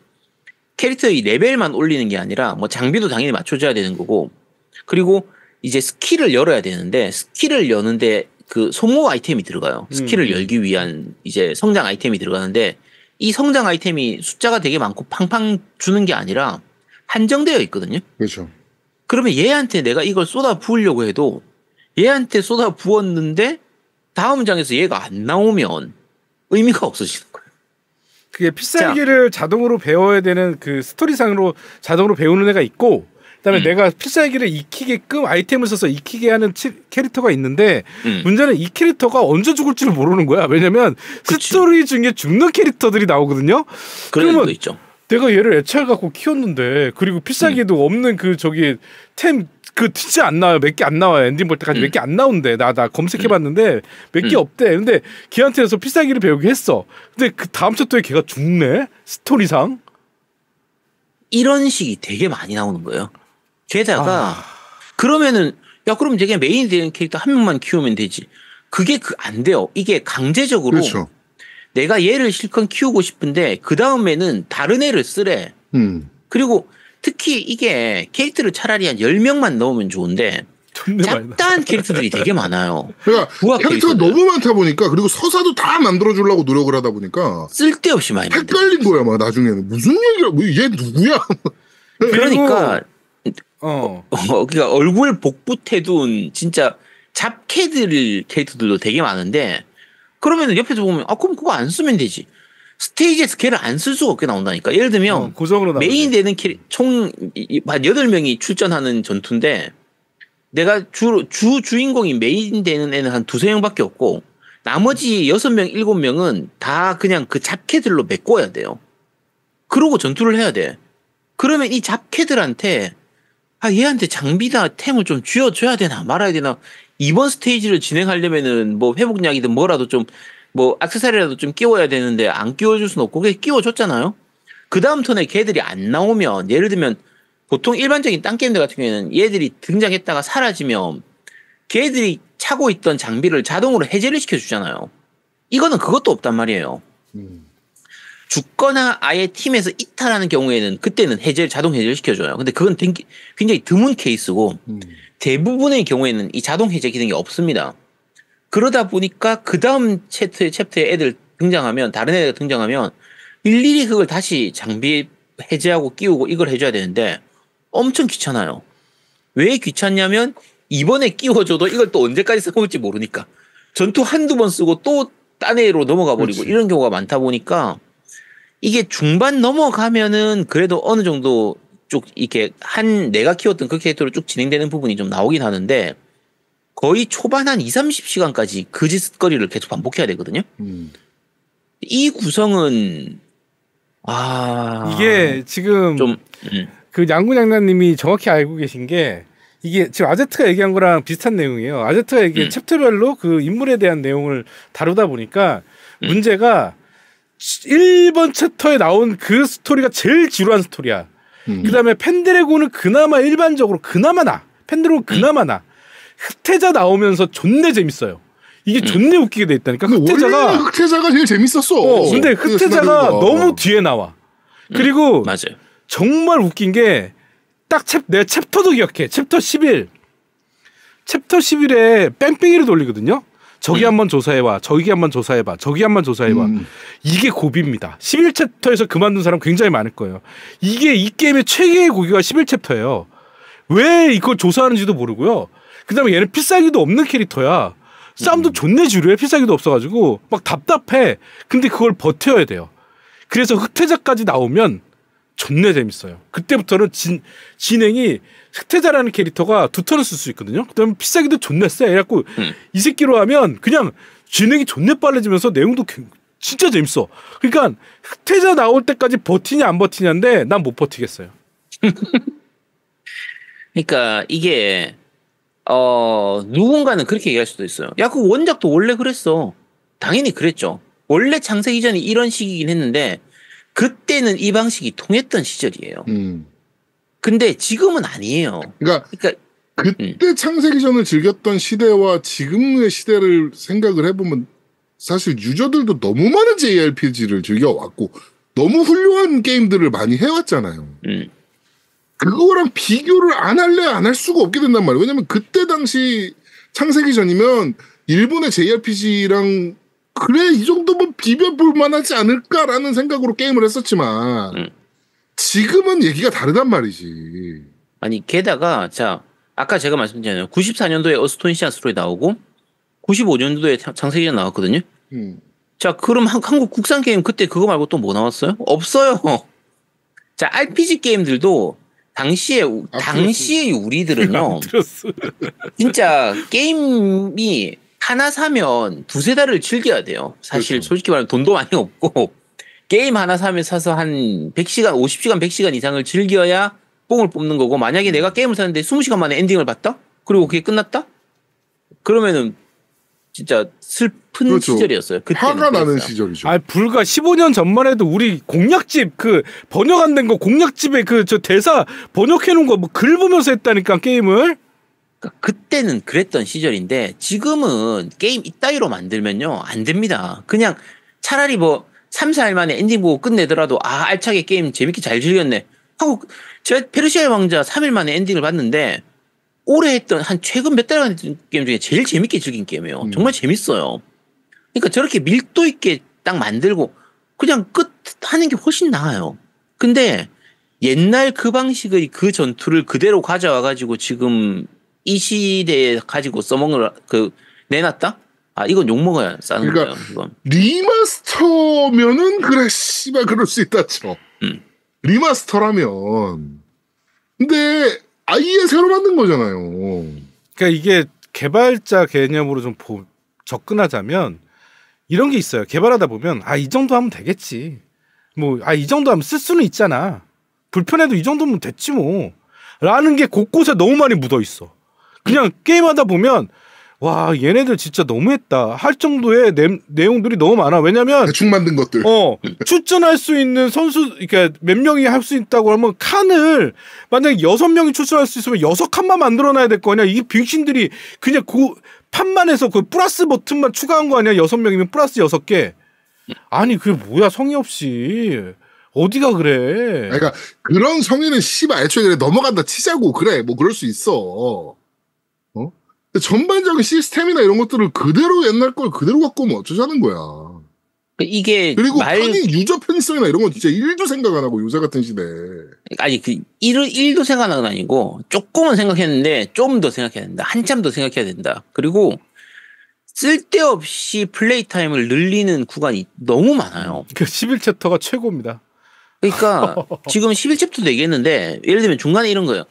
캐릭터의 레벨만 올리는 게 아니라 뭐 장비도 당연히 맞춰줘야 되는 거고, 그리고 이제 스킬을 열어야 되는데, 스킬을 여는데 그 소모 아이템이 들어가요. 스킬을 열기 위한 이제 성장 아이템이 들어가는데, 이 성장 아이템이 숫자가 되게 많고 팡팡 주는 게 아니라 한정되어 있거든요. 그렇죠. 그러면 얘한테 내가 이걸 쏟아 부으려고 해도 얘한테 쏟아 부었는데 다음 장에서 얘가 안 나오면 의미가 없어지는 거예요. 그게 필살기를 자동으로 배워야 되는 그 스토리상으로 자동으로 배우는 애가 있고, 그다음에 내가 필살기를 익히게끔 아이템을 써서 익히게 하는 캐릭터가 있는데, 문제는 이 캐릭터가 언제 죽을지를 모르는 거야. 왜냐면 스토리 중에 죽는 캐릭터들이 나오거든요. 그러면 있죠. 내가 얘를 애착을 갖고 키웠는데, 그리고 필살기도 없는 그 저기 템 그 진짜 안 나와요. 몇 개 안 나와요. 엔딩 볼 때까지 몇 개 안 나온대. 나 검색해봤는데 몇 개 없대. 근데 걔한테서 필살기를 배우게 했어. 근데 그 다음 챕터에 걔가 죽네. 스토리상. 이런 식이 되게 많이 나오는 거예요. 게다가 그러면은 야 그럼 되게 메인이 되는 캐릭터 한 명만 키우면 되지. 그게 안 돼요. 이게 강제적으로 그렇죠. 내가 얘를 실컷 키우고 싶은데 그 다음에는 다른 애를 쓰래. 그리고 특히 이게 캐릭터를 차라리 한 10명만 넣으면 좋은데 잡다한 캐릭터들이 되게 많아요. 그러니까 캐릭터가 너무 많다 보니까, 그리고 서사도 다 만들어주려고 노력을 하다 보니까 쓸데없이 많이 헷갈린 거야. 막 나중에는 무슨 얘기야, 얘 누구야. 그러니까 그러니까 얼굴 복붙해둔 진짜 잡캐들 캐릭터들도 되게 많은데, 그러면 옆에서 보면 그럼 그거 안 쓰면 되지. 스테이지에서 걔를 안 쓸 수가 없게 나온다니까. 예를 들면 고정으로 메인 되는 총 한 8명이 출전하는 전투인데, 내가 주인공이 메인 되는 애는 한 2-3명밖에 없고 나머지 6명, 7명은 다 그냥 그 잡캐들로 메꿔야 돼요. 그러고 전투를 해야 돼. 그러면 이 잡캐들한테 얘한테 장비나 템을 좀 쥐어줘야 되나 말아야 되나, 이번 스테이지를 진행하려면은 뭐 회복약이든 뭐라도 좀 뭐 액세서리라도 좀 끼워야 되는데 안 끼워줄 수는 없고, 그게 끼워줬잖아요. 그 다음 턴에 걔들이 안 나오면, 예를 들면 보통 일반적인 딴 게임들 같은 경우에는 얘들이 등장했다가 사라지면 걔들이 차고 있던 장비를 자동으로 해제를 시켜주잖아요. 이거는 그것도 없단 말이에요. 죽거나 아예 팀에서 이탈하는 경우에는 그때는 자동 해제를 시켜줘요. 근데 그건 굉장히 드문 케이스고 대부분의 경우에는 이 자동 해제 기능이 없습니다. 그러다 보니까 그 다음 챕터에 애들 등장하면, 다른 애들 등장하면 일일이 그걸 다시 장비 해제하고 끼우고 이걸 해줘야 되는데 엄청 귀찮아요. 왜 귀찮냐면 이번에 끼워줘도 이걸 또 언제까지 써먹을지 모르니까. 전투 한두 번 쓰고 또 딴 애로 넘어가 버리고 이런 경우가 많다 보니까 이게 중반 넘어가면은 그래도 어느 정도 쭉 이렇게 내가 키웠던 그 캐릭터로 쭉 진행되는 부분이 좀 나오긴 하는데 거의 초반 한 2-30시간까지 그 짓거리를 계속 반복해야 되거든요. 이 구성은 이게 지금 좀 그 양구장난님이 정확히 알고 계신 게 이게 지금 아제트가 얘기한 거랑 비슷한 내용이에요. 아제트가 얘기한 챕터별로 그 인물에 대한 내용을 다루다 보니까 문제가 1번 챕터에 나온 그 스토리가 제일 지루한 스토리야. 그다음에 펜드래곤은 그나마 일반적으로 펜드래곤은 그나마 나. 흑태자 나오면서 존내 재밌어요. 이게 존내 웃기게 돼 있다니까. 흑태자가 제일 재밌었어. 근데 흑태자가 너무 뒤에 나와. 그리고 맞아요. 정말 웃긴 게 딱 내 챕터도 기억해. 챕터 11에 뺑뺑이를 돌리거든요. 저기 한번 조사해봐. 저기 한번 조사해봐. 저기 한번 조사해봐. 이게 고비입니다. 11챕터에서 그만둔 사람 굉장히 많을 거예요. 이게 이 게임의 최고의 고기가 11챕터예요. 왜 이걸 조사하는지도 모르고요. 그 다음에 얘는 필살기도 없는 캐릭터야. 싸움도 존내 지루해. 필살기도 없어가지고 막 답답해. 근데 그걸 버텨야 돼요. 그래서 흑태자까지 나오면 존내 재밌어요. 그때부터는 진행이 흑태자라는 캐릭터가 두 턴을 쓸 수 있거든요. 그다음에 필살기도 존내 세. 그래갖고 이 새끼로 하면 그냥 진행이 존내 빨라지면서 내용도 진짜 재밌어. 그러니까 흑태자 나올 때까지 버티냐 안 버티냐인데 난 못 버티겠어요. 그러니까 이게 누군가는 그렇게 얘기할 수도 있어요. 야, 그 원작도 원래 그랬어. 당연히 그랬죠. 원래 창세 이전이 이런 식이긴 했는데 그때는 이 방식이 통했던 시절이에요. 근데 지금은 아니에요. 그러니까 그때 창세기 전을 즐겼던 시대와 지금의 시대를 생각을 해보면 사실 유저들도 너무 많은 JRPG를 즐겨왔고 너무 훌륭한 게임들을 많이 해왔잖아요. 그거랑 비교를 안 할 수가 없게 된단 말이에요. 왜냐면 그때 당시 창세기 전이면 일본의 JRPG랑 그래 이 정도면 비벼볼 만하지 않을까라는 생각으로 게임을 했었지만 지금은 얘기가 다르단 말이지. 아니 게다가 자 아까 제가 말씀드렸잖아요. 94년도에 어스톤시안 스토리 나오고 95년도에 창세기전 나왔거든요. 자 그럼 한국 국산 게임 그때 그거 말고 또 뭐 나왔어요? 없어요. 자 RPG 게임들도 당시에 우리들은요. 진짜 게임이 하나 사면 두세 달을 즐겨야 돼요. 사실 그렇죠. 솔직히 말하면 돈도 많이 없고 게임 하나 사서 한 100시간, 50시간, 100시간 이상을 즐겨야 뽕을 뽑는 거고 만약에 내가 게임을 샀는데 20시간 만에 엔딩을 봤다? 그리고 그게 끝났다? 그러면은 진짜 슬픈 그렇죠. 시절이었어요. 화가 나는 시절이죠. 불과 15년 전만 해도 우리 공략집 그 번역 안 된 거 공략집에 그 저 대사 번역해 놓은 거 뭐 글 보면서 했다니까 게임을. 그러니까 그때는 그랬던 시절인데 지금은 게임 이따위로 만들면요 안 됩니다. 그냥 차라리 뭐 3-4일 만에 엔딩 보고 끝내더라도 알차게 게임 재밌게 잘 즐겼네 하고 제가 페르시아의 왕자 3일 만에 엔딩을 봤는데 올해 했던 한 최근 몇 달간 했던 게임 중에 제일 재밌게 즐긴 게임이에요. 정말 재밌어요. 그러니까 저렇게 밀도 있게 딱 만들고 그냥 끝 하는 게 훨씬 나아요. 근데 옛날 그 방식의 그 전투를 그대로 가져와가지고 지금 이 시대에 가지고 써먹는 내놨다? 이건 욕먹어야 싸는 그러니까 거예요. 이건. 리마스터면은 그래 씨발 그럴 수 있다 쳐. 리마스터라면. 근데 아예 새로 만든 거잖아요. 그러니까 이게 개발자 개념으로 좀 접근하자면 이런 게 있어요. 개발하다 보면 이 정도 하면 되겠지. 뭐 이 정도 하면 쓸 수는 있잖아. 불편해도 이 정도면 됐지 뭐. 라는 게 곳곳에 너무 많이 묻어 있어. 그냥 게임하다 보면 와 얘네들 진짜 너무했다 할 정도의 내용들이 너무 많아. 왜냐면 대충 만든 것들. 출전할 수 있는 선수 그러니까 몇 명이 할 수 있다고 하면 칸을 만약에 6명이 출전할 수 있으면 6칸만 만들어놔야 될 거 아니야. 이 빙신들이 그냥 그 판만 해서 그 플러스 버튼만 추가한 거 아니야. 6명이면 플러스 6개. 아니 그게 뭐야 성의 없이. 어디가 그래. 그러니까 그런 성의는 씨발 애초에 그래 넘어간다 치자고 그래 뭐 그럴 수 있어. 전반적인 시스템이나 이런 것들을 그대로 옛날 걸 그대로 갖고 오면 어쩌자는 거야. 이게 그리고 편의 유저 편의성이나 이런 건 진짜 1도 생각 안 하고 요새 같은 시대에. 아니 1도 생각 안 아니고 조금은 생각했는데 좀 더 생각해야 된다. 한참 더 생각해야 된다. 그리고 쓸데없이 플레이 타임을 늘리는 구간이 너무 많아요. 그 11챕터가 최고입니다. 그러니까 지금 11챕터도 얘기했는데 예를 들면 중간에 이런 거예요.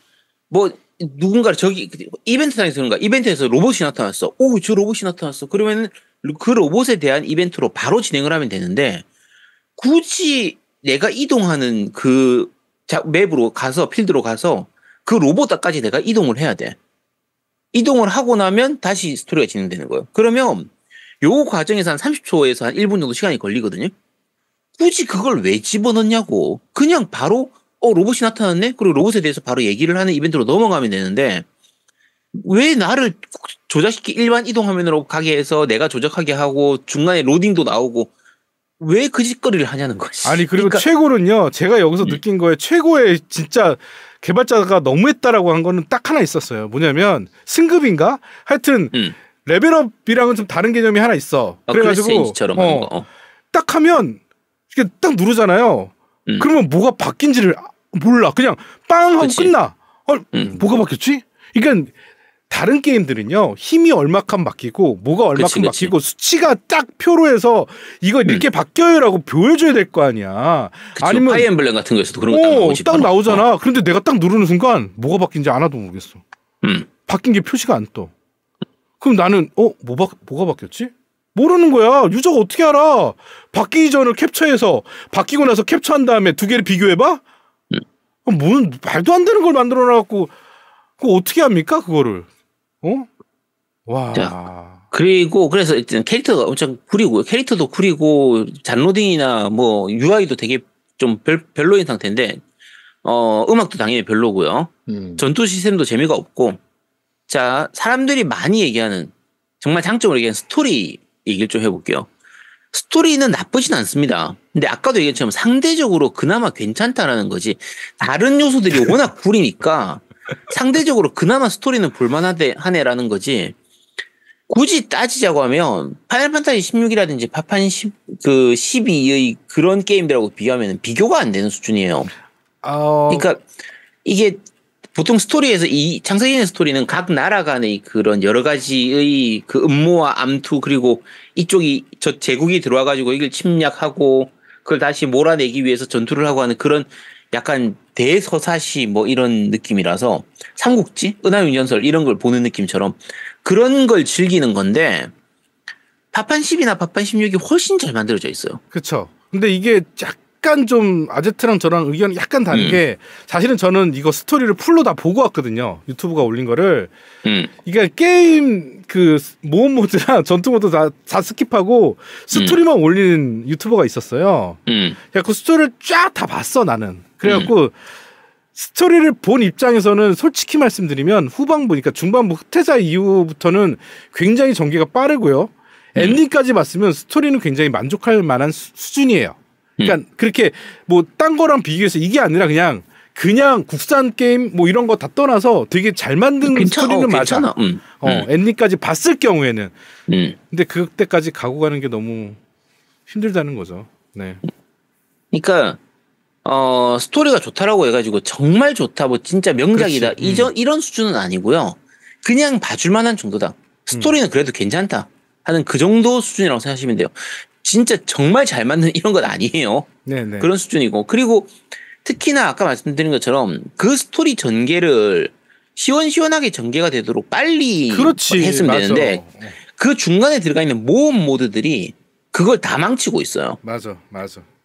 뭐 누군가 저기 이벤트장에서 그런가 이벤트에서 로봇이 나타났어. 오, 저 로봇이 나타났어. 그러면 그 로봇에 대한 이벤트로 바로 진행을 하면 되는데 굳이 내가 이동하는 그 맵으로 가서 필드로 가서 그 로봇까지 내가 이동을 해야 돼. 이동을 하고 나면 다시 스토리가 진행되는 거예요. 그러면 요 과정에서 한 30초에서 한 1분 정도 시간이 걸리거든요. 굳이 그걸 왜 집어넣냐고. 그냥 바로 로봇이 나타났네? 그리고 로봇에 대해서 바로 얘기를 하는 이벤트로 넘어가면 되는데 왜 나를 일반 이동 화면으로 가게 해서 내가 조작하게 하고 중간에 로딩도 나오고 왜 그 짓거리를 하냐는 거지. 아니 그리고 그러니까, 최고는요. 제가 여기서 느낀 거에 최고의 진짜 개발자가 너무했다라고 한 거는 딱 하나 있었어요. 뭐냐면 승급인가? 하여튼 레벨업이랑은 좀 다른 개념이 하나 있어. 그래가지고 딱 하면 이게 딱 누르잖아요. 그러면 뭐가 바뀐지를 몰라. 그냥 빵 하고 그치. 끝나. 뭐가 바뀌었지? 그러니까 다른 게임들은요. 힘이 얼마큼 바뀌고 뭐가 얼마큼 바뀌고 수치가 딱 표로 해서 이거 이렇게 바뀌어요라고 보여줘야 될 거 아니야. 그쵸. 아니면 파이어 엠블렘 같은 거에서도 그런 거 딱 나오지. 딱 나오잖아. 그런데 내가 딱 누르는 순간 뭐가 바뀐지 하나도 모르겠어. 바뀐 게 표시가 안 떠. 그럼 나는 뭐가 바뀌었지? 모르는 거야. 유저가 어떻게 알아? 바뀌기 전을 캡처해서 바뀌고 나서 캡처한 다음에 두 개를 비교해봐? 뭔 말도 안 되는 걸 만들어놔갖고 그거 어떻게 합니까? 그거를. 와. 자, 그리고 그래서 일단 캐릭터가 엄청 구리고요. 캐릭터도 구리고 잔로딩이나 뭐 UI도 되게 좀 별로인 상태인데 음악도 당연히 별로고요. 전투 시스템도 재미가 없고 자 사람들이 많이 얘기하는 정말 장점으로 얘기하는 스토리 얘기를 좀 해볼게요. 스토리는 나쁘진 않습니다. 근데 아까도 얘기했지만 상대적으로 그나마 괜찮다라는 거지. 다른 요소들이 워낙 구리니까 상대적으로 그나마 스토리는 볼만하네라는 거지. 굳이 따지자고 하면 파이널 판타지 16이라든지 파판 12의 그런 게임들하고 비교하면 비교가 안 되는 수준이에요. 그러니까 이게 보통 스토리에서 이 창세기의 스토리는 각 나라 간의 그런 여러 가지의 그 음모와 암투 그리고 이쪽이 저 제국이 들어와가지고 이걸 침략하고 그걸 다시 몰아내기 위해서 전투를 하고 하는 그런 약간 대서사시 뭐 이런 느낌이라서 삼국지, 은하윤전설 이런 걸 보는 느낌처럼 그런 걸 즐기는 건데 파판 10이나 파판 16이 훨씬 잘 만들어져 있어요. 그렇죠. 근데 이게 약간 좀 아제트랑 저랑 의견이 약간 다른 게 사실은 저는 이거 스토리를 풀로 다 보고 왔거든요. 유튜브가 올린 거를. 이게 게임 그 모험 모드랑 전투 모드 다 스킵하고 스토리만 올리는 유튜버가 있었어요. 그 스토리를 쫙 다 봤어 나는. 그래갖고 스토리를 본 입장에서는 솔직히 말씀드리면 후반부, 그러니까 중반부 흑태자 이후부터는 굉장히 전개가 빠르고요. 엔딩까지 봤으면 스토리는 굉장히 만족할 만한 수준이에요. 그러니까 그렇게 뭐 딴 거랑 비교해서 이게 아니라 그냥 국산 게임 뭐 이런 거 다 떠나서 되게 잘 만든 스토리는 맞아. 엔딩까지 봤을 경우에는. 근데 그때까지 가고 가는 게 너무 힘들다는 거죠. 네. 그러니까 스토리가 좋다라고 해가지고 정말 좋다, 뭐 진짜 명작이다 이런 수준은 아니고요. 그냥 봐줄만한 정도다. 스토리는 그래도 괜찮다 하는 그 정도 수준이라고 생각하시면 돼요. 진짜 정말 잘 맞는 이런 건 아니에요. 네네. 그런 수준이고 그리고 특히나 아까 말씀드린 것처럼 그 스토리 전개를 시원시원하게 전개가 되도록 빨리 했으면 맞아. 되는데 그 중간에 들어가 있는 모험 모드들이 그걸 다 망치고 있어요. 맞아.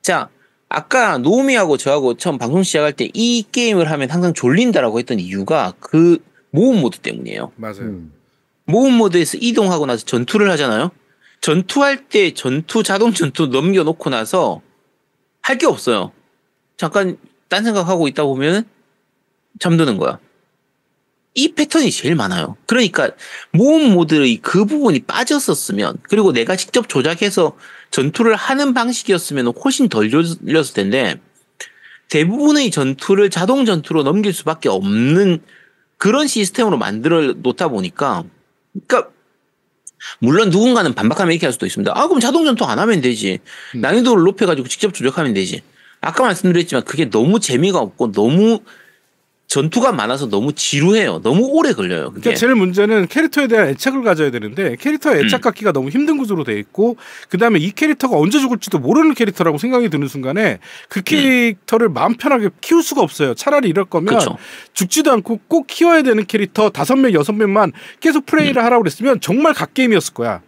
자, 아까 노우미하고 저하고 처음 방송 시작할 때 이 게임을 하면 항상 졸린다라고 했던 이유가 그 모험 모드 때문이에요. 맞아요. 모험 모드에서 이동하고 나서 전투를 하잖아요. 전투할 때 자동 전투 넘겨놓고 나서 할 게 없어요. 잠깐 딴 생각하고 있다 보면 잠드는 거야. 이 패턴이 제일 많아요. 그러니까 모험 모드의 그 부분이 빠졌었으면 그리고 내가 직접 조작해서 전투를 하는 방식이었으면 훨씬 덜 졸렸을 텐데 대부분의 전투를 자동 전투로 넘길 수밖에 없는 그런 시스템으로 만들어 놓다 보니까 그러니까 물론 누군가는 반박하면 이렇게 할 수도 있습니다. 그럼 자동 전투 안 하면 되지. 난이도를 높여가지고 직접 조작하면 되지. 아까 말씀드렸지만 그게 너무 재미가 없고 너무 전투가 많아서 너무 지루해요. 너무 오래 걸려요. 그게. 그러니까 제일 문제는 캐릭터에 대한 애착을 가져야 되는데 캐릭터에 애착 갖기가 너무 힘든 구조로 돼 있고 그다음에 이 캐릭터가 언제 죽을지도 모르는 캐릭터라고 생각이 드는 순간에 그 캐릭터를 마음 편하게 키울 수가 없어요. 차라리 이럴 거면 그쵸. 죽지도 않고 꼭 키워야 되는 캐릭터 5명, 6명만 계속 플레이를 하라고 그랬으면 정말 갓게임이었을 거야.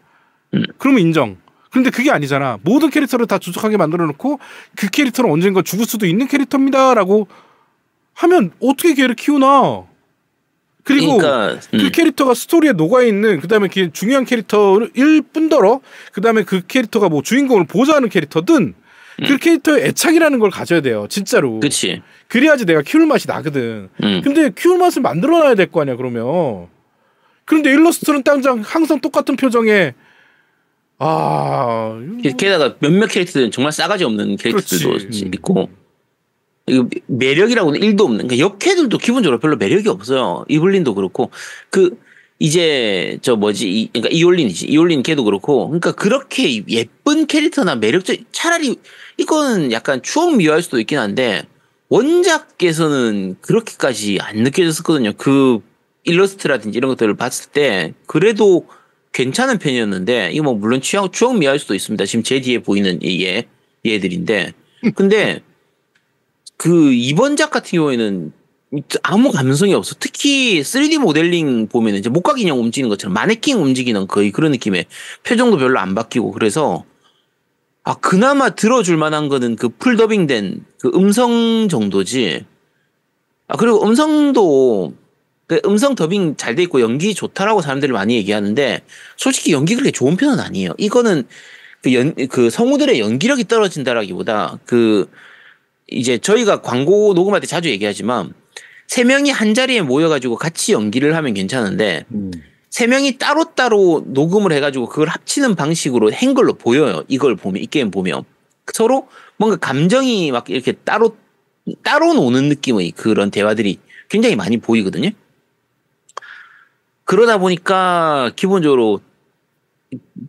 그러면 인정. 그런데 그게 아니잖아. 모든 캐릭터를 다 조작하게 만들어 놓고 그 캐릭터는 언젠가 죽을 수도 있는 캐릭터입니다라고 하면 어떻게 걔를 키우나? 그리고 그러니까, 그 캐릭터가 스토리에 녹아있는 그다음에 그 중요한 캐릭터일 뿐더러 그다음에 그 캐릭터가 뭐 주인공을 보좌하는 캐릭터든 그 캐릭터의 애착이라는 걸 가져야 돼요. 진짜로. 그치. 그래야지 내가 키울 맛이 나거든. 근데 키울 맛을 만들어놔야 될 거 아니야 그러면. 그런데 일러스트는 당장 항상 똑같은 표정에 게다가 몇몇 캐릭터들은 정말 싸가지 없는 캐릭터들도 있고 이거 매력이라고는 1도 없는. 그러니까 역캐들도 기본적으로 별로 매력이 없어요. 이블린도 그렇고 이제 그러니까 이올린 걔도 그렇고 그러니까 그렇게 예쁜 캐릭터나 매력적 차라리 이거는 약간 추억 미화할 수도 있긴 한데 원작에서는 그렇게까지 안 느껴졌었거든요. 그 일러스트라든지 이런 것들을 봤을 때 그래도 괜찮은 편이었는데 이거 뭐 물론 추억 미화할 수도 있습니다. 지금 제 뒤에 보이는 얘들인데 근데 그 이번 작 같은 경우에는 아무 감성이 없어. 특히 3D 모델링 보면은 이제 목각 인형 움직이는 것처럼 마네킹 움직이는 거의 그런 느낌의 표정도 별로 안 바뀌고 그래서 그나마 들어줄 만한 거는 그 풀더빙된 그 음성 정도지. 그리고 음성도 그 음성 더빙 잘 돼 있고 연기 좋다라고 사람들이 많이 얘기하는데 솔직히 연기 그렇게 좋은 편은 아니에요. 이거는 그 성우들의 연기력이 떨어진다라기보다 이제 저희가 광고 녹음할 때 자주 얘기하지만 3명이 한 자리에 모여가지고 같이 연기를 하면 괜찮은데 3명이 따로따로 녹음을 해가지고 그걸 합치는 방식으로 한 걸로 보여요. 이걸 보면 이 게임 보면 서로 뭔가 감정이 막 이렇게 따로 노는 느낌의 그런 대화들이 굉장히 많이 보이거든요. 그러다 보니까 기본적으로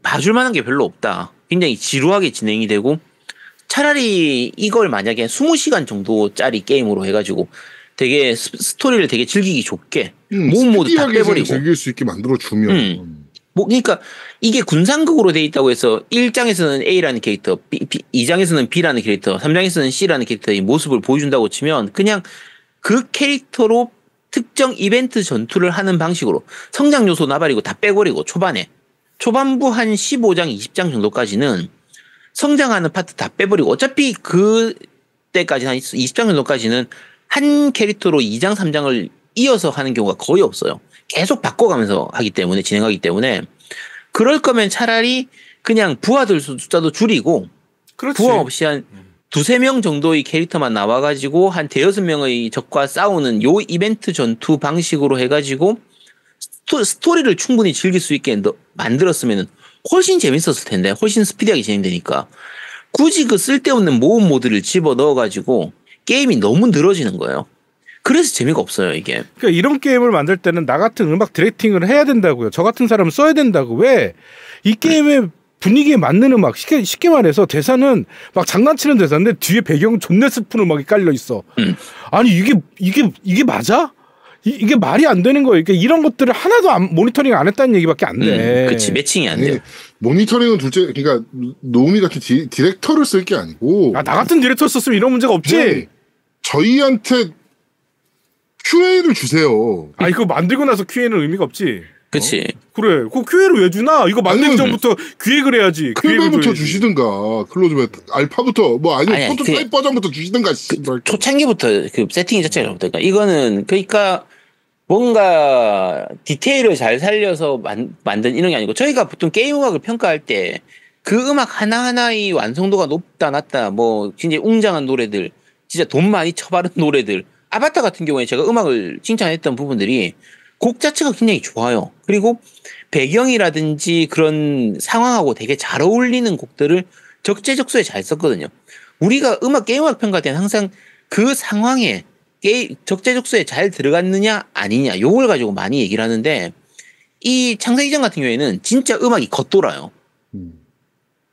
봐줄 만한 게 별로 없다. 굉장히 지루하게 진행이 되고 차라리 이걸 만약에 20시간 정도짜리 게임으로 해가지고 되게 스토리를 되게 즐기기 좋게 모든 모드 다 빼버리고 즐길 수 있게 만들어주면 그러니까 이게 군상극으로 돼 있다고 해서 1장에서는 A라는 캐릭터 2장에서는 B라는 캐릭터 3장에서는 C라는 캐릭터의 모습을 보여준다고 치면 그냥 그 캐릭터로 특정 이벤트 전투를 하는 방식으로 성장 요소 나발이고 다 빼버리고 초반부 한 15장 20장 정도까지는 성장하는 파트 다 빼버리고 어차피 그때까지 한 20장 정도까지는 한 캐릭터로 2장 3장을 이어서 하는 경우가 거의 없어요. 계속 바꿔가면서 진행하기 때문에 그럴 거면 차라리 그냥 부하들 숫자도 줄이고 그렇지. 부하 없이 한 2-3명 정도의 캐릭터만 나와가지고 한 5-6명의 적과 싸우는 요 이벤트 전투 방식으로 해가지고 스토리를 충분히 즐길 수 있게 만들었으면 훨씬 재밌었을 텐데 훨씬 스피디하게 진행되니까 굳이 그 쓸데없는 모험 모드를 집어넣어가지고 게임이 너무 늘어지는 거예요. 그래서 재미가 없어요 이게. 그러니까 이런 게임을 만들 때는 나 같은 음악 디렉팅을 해야 된다고요. 저 같은 사람을 써야 된다고. 왜? 이 게임의 분위기에 맞는 음악 쉽게 말해서 대사는 막 장난치는 대사인데 뒤에 배경 존나 슬픈 음악이 깔려 있어. 아니 이게 맞아? 이게 말이 안 되는 거예요. 그러니까 이런 것들을 하나도 모니터링 안 했다는 얘기밖에 안 돼. 그렇지 매칭이 안 돼요. 모니터링은 둘째 그러니까 노우미 같은 디렉터를 쓸 게 아니고 나 같은 디렉터 썼으면 이런 문제가 없지. 저희한테 QA를 주세요. 이거 만들고 나서 QA는 의미가 없지. 그치. 그래. 그 QA를 왜 주나? 이거 만들기 전부터 기획을 해야지. 클베부터 주시든가, 클로즈베 알파부터 아니면 프로토타입 버전부터 주시든가. 초창기부터 그 세팅 자체가 그러니까 이거는 그러니까 뭔가 디테일을 잘 살려서 만든 이런 게 아니고 저희가 보통 게임 음악을 평가할 때 그 음악 하나하나의 완성도가 높다 낮다 진짜 웅장한 노래들 진짜 돈 많이 쳐바른 노래들 아바타 같은 경우에 제가 음악을 칭찬했던 부분들이 곡 자체가 굉장히 좋아요. 그리고 배경이라든지 그런 상황하고 되게 잘 어울리는 곡들을 적재적소에 잘 썼거든요. 우리가 게임 음악 평가할 때는 항상 그 상황에 적재적소에 잘 들어갔느냐 아니냐 요걸 가지고 많이 얘기를 하는데 이 창세 이전 같은 경우에는 진짜 음악이 겉돌아요.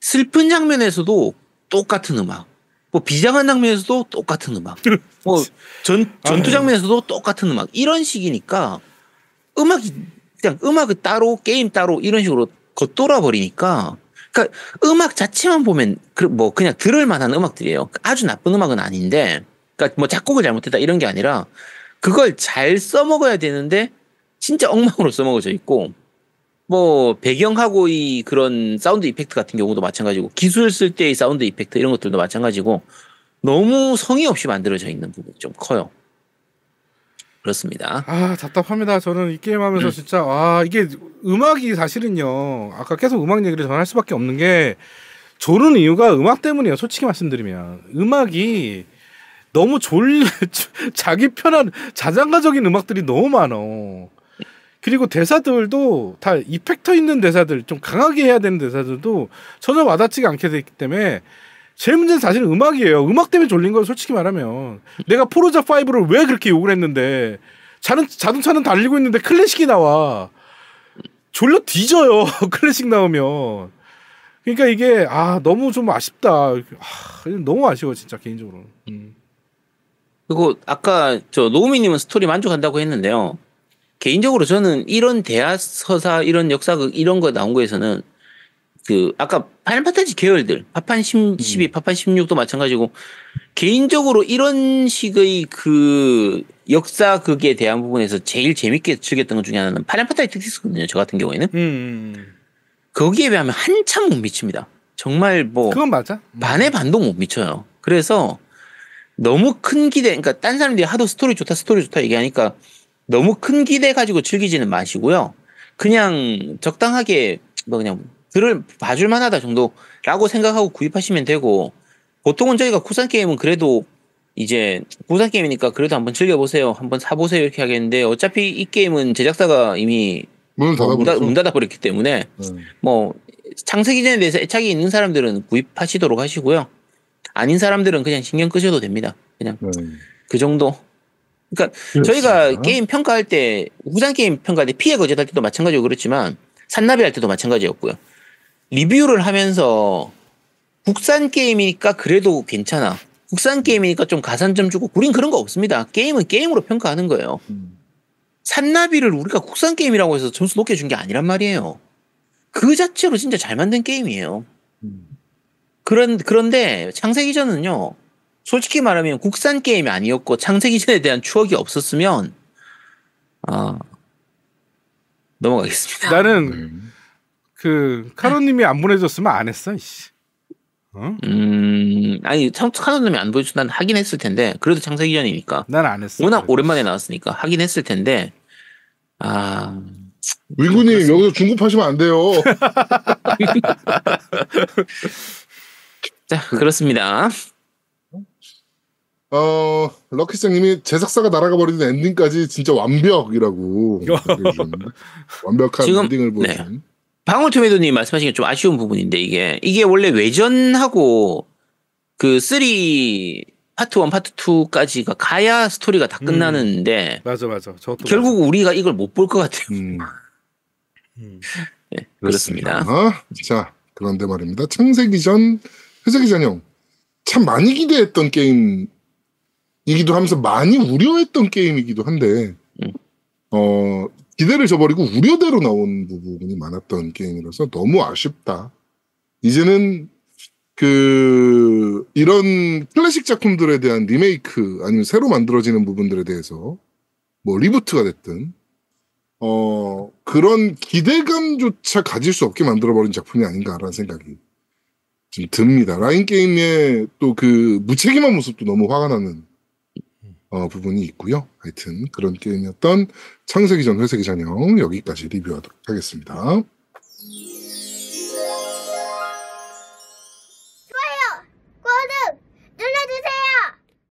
슬픈 장면에서도 똑같은 음악 뭐 비장한 장면에서도 똑같은 음악, 뭐 전투 장면에서도 똑같은 음악 이런 식이니까 음악이 그냥 음악을 따로 게임 따로 이런 식으로 겉돌아 버리니까 그러니까 음악 자체만 보면 뭐 그냥 들을 만한 음악들이에요. 아주 나쁜 음악은 아닌데 그러니까 뭐 작곡을 잘못했다 이런 게 아니라 그걸 잘 써먹어야 되는데 진짜 엉망으로 써먹어져 있고 뭐 배경하고 이 그런 사운드 이펙트 같은 경우도 마찬가지고 기술 쓸 때의 사운드 이펙트 이런 것들도 마찬가지고 너무 성의 없이 만들어져 있는 부분이 좀 커요. 그렇습니다. 아 답답합니다. 저는 이 게임 하면서 진짜 이게 음악이 사실은요. 아까 계속 음악 얘기를 전할 수밖에 없는 게 조르는 이유가 음악 때문이에요. 솔직히 말씀드리면 음악이 너무 자기 편한 자장가적인 음악들이 너무 많어. 그리고 대사들도 다 이펙터 있는 대사들, 좀 강하게 해야 되는 대사들도 전혀 와닿지가 않게 됐기 때문에 제일 문제는 사실 음악이에요. 음악 때문에 졸린 거예요. 솔직히 말하면. 내가 포르자 5를 왜 그렇게 욕을 했는데 자동차는 달리고 있는데 클래식이 나와. 졸려 뒤져요. 클래식 나오면. 그러니까 이게 너무 좀 아쉽다. 너무 아쉬워 진짜 개인적으로. 그리고 아까 노우미님은 스토리 만족한다고 했는데요. 개인적으로 저는 이런 대하 서사 이런 역사극 이런 거 나온 거에서는 그 아까 파이널 판타지 계열들 파판 12, 파판 16도 마찬가지고 개인적으로 이런 식의 그 역사극에 대한 부분에서 제일 재밌게 즐겼던 것 중에 하나는 파이널 판타지 택티스거든요. 저 같은 경우에는 거기에 비하면 한참 못 미칩니다. 정말 뭐 그건 맞아. 반의 반도 못 미쳐요. 그래서 너무 큰 기대, 그러니까 딴 사람들이 하도 스토리 좋다 얘기하니까 너무 큰 기대 가지고 즐기지는 마시고요. 그냥 적당하게 뭐 그냥 봐줄 만하다 정도라고 생각하고 구입하시면 되고 보통은 저희가 국산 게임은 그래도 이제 국산 게임이니까 그래도 한번 즐겨보세요. 한번 사보세요 이렇게 하겠는데 어차피 이 게임은 제작사가 이미 문 닫아버렸기 때문에 뭐 창세기전에 대해서 애착이 있는 사람들은 구입하시도록 하시고요. 아닌 사람들은 그냥 신경 끄셔도 됩니다. 그냥 그 정도. 그러니까 저희가 게임 평가할 때 국산 게임 평가할 때 피해 거짓할 때도 마찬가지고 그렇지만 산나비 할 때도 마찬가지였고요. 리뷰를 하면서 국산 게임이니까 그래도 괜찮아. 국산 게임이니까 좀 가산점 주고 우린 그런 거 없습니다. 게임은 게임으로 평가하는 거예요. 산나비를 우리가 국산 게임이라고 해서 점수 높게 준 게 아니란 말이에요. 그 자체로 진짜 잘 만든 게임이에요. 그런데 창세기전은요. 솔직히 말하면 국산 게임이 아니었고 창세기전에 대한 추억이 없었으면 넘어가겠습니다. 나는 그 카노님이 안 보내줬으면 안 했어. 이씨. 아니 카노님이 안 보여주면 난 하긴 했을 텐데 그래도 창세기전이니까. 난 안 했어. 워낙 오랜만에 나왔으니까 하긴 했을 텐데. 위구님 여기서 중급하시면 안 돼요. 자 그렇습니다. 럭키짱님이 제작사가 날아가 버리는 엔딩까지 진짜 완벽이라고 완벽한 지금, 엔딩을 보여준. 네. 방울토메도님 말씀하신 게 좀 아쉬운 부분인데 이게 원래 외전하고 그 3 파트 1, 파트 2까지가 가야 스토리가 다 끝나는데 맞아. 결국 우리가 이걸 못 볼 것 같아요. 네, 그렇습니다. 자 그런데 말입니다. 창세기전, 회색기전형 참 많이 기대했던 게임이기도 하면서 많이 우려했던 게임이기도 한데 기대를 저버리고 우려대로 나온 부분이 많았던 게임이라서 너무 아쉽다. 이제는 이런 클래식 작품들에 대한 리메이크 아니면 새로 만들어지는 부분들에 대해서 뭐 리부트가 됐든 그런 기대감조차 가질 수 없게 만들어버린 작품이 아닌가라는 생각이 좀 듭니다. 라인 게임의 또 그 무책임한 모습도 너무 화가 나는 부분이 있고요. 하여튼 그런 게임이었던 창세기전, 회색기전형 여기까지 리뷰하도록 하겠습니다.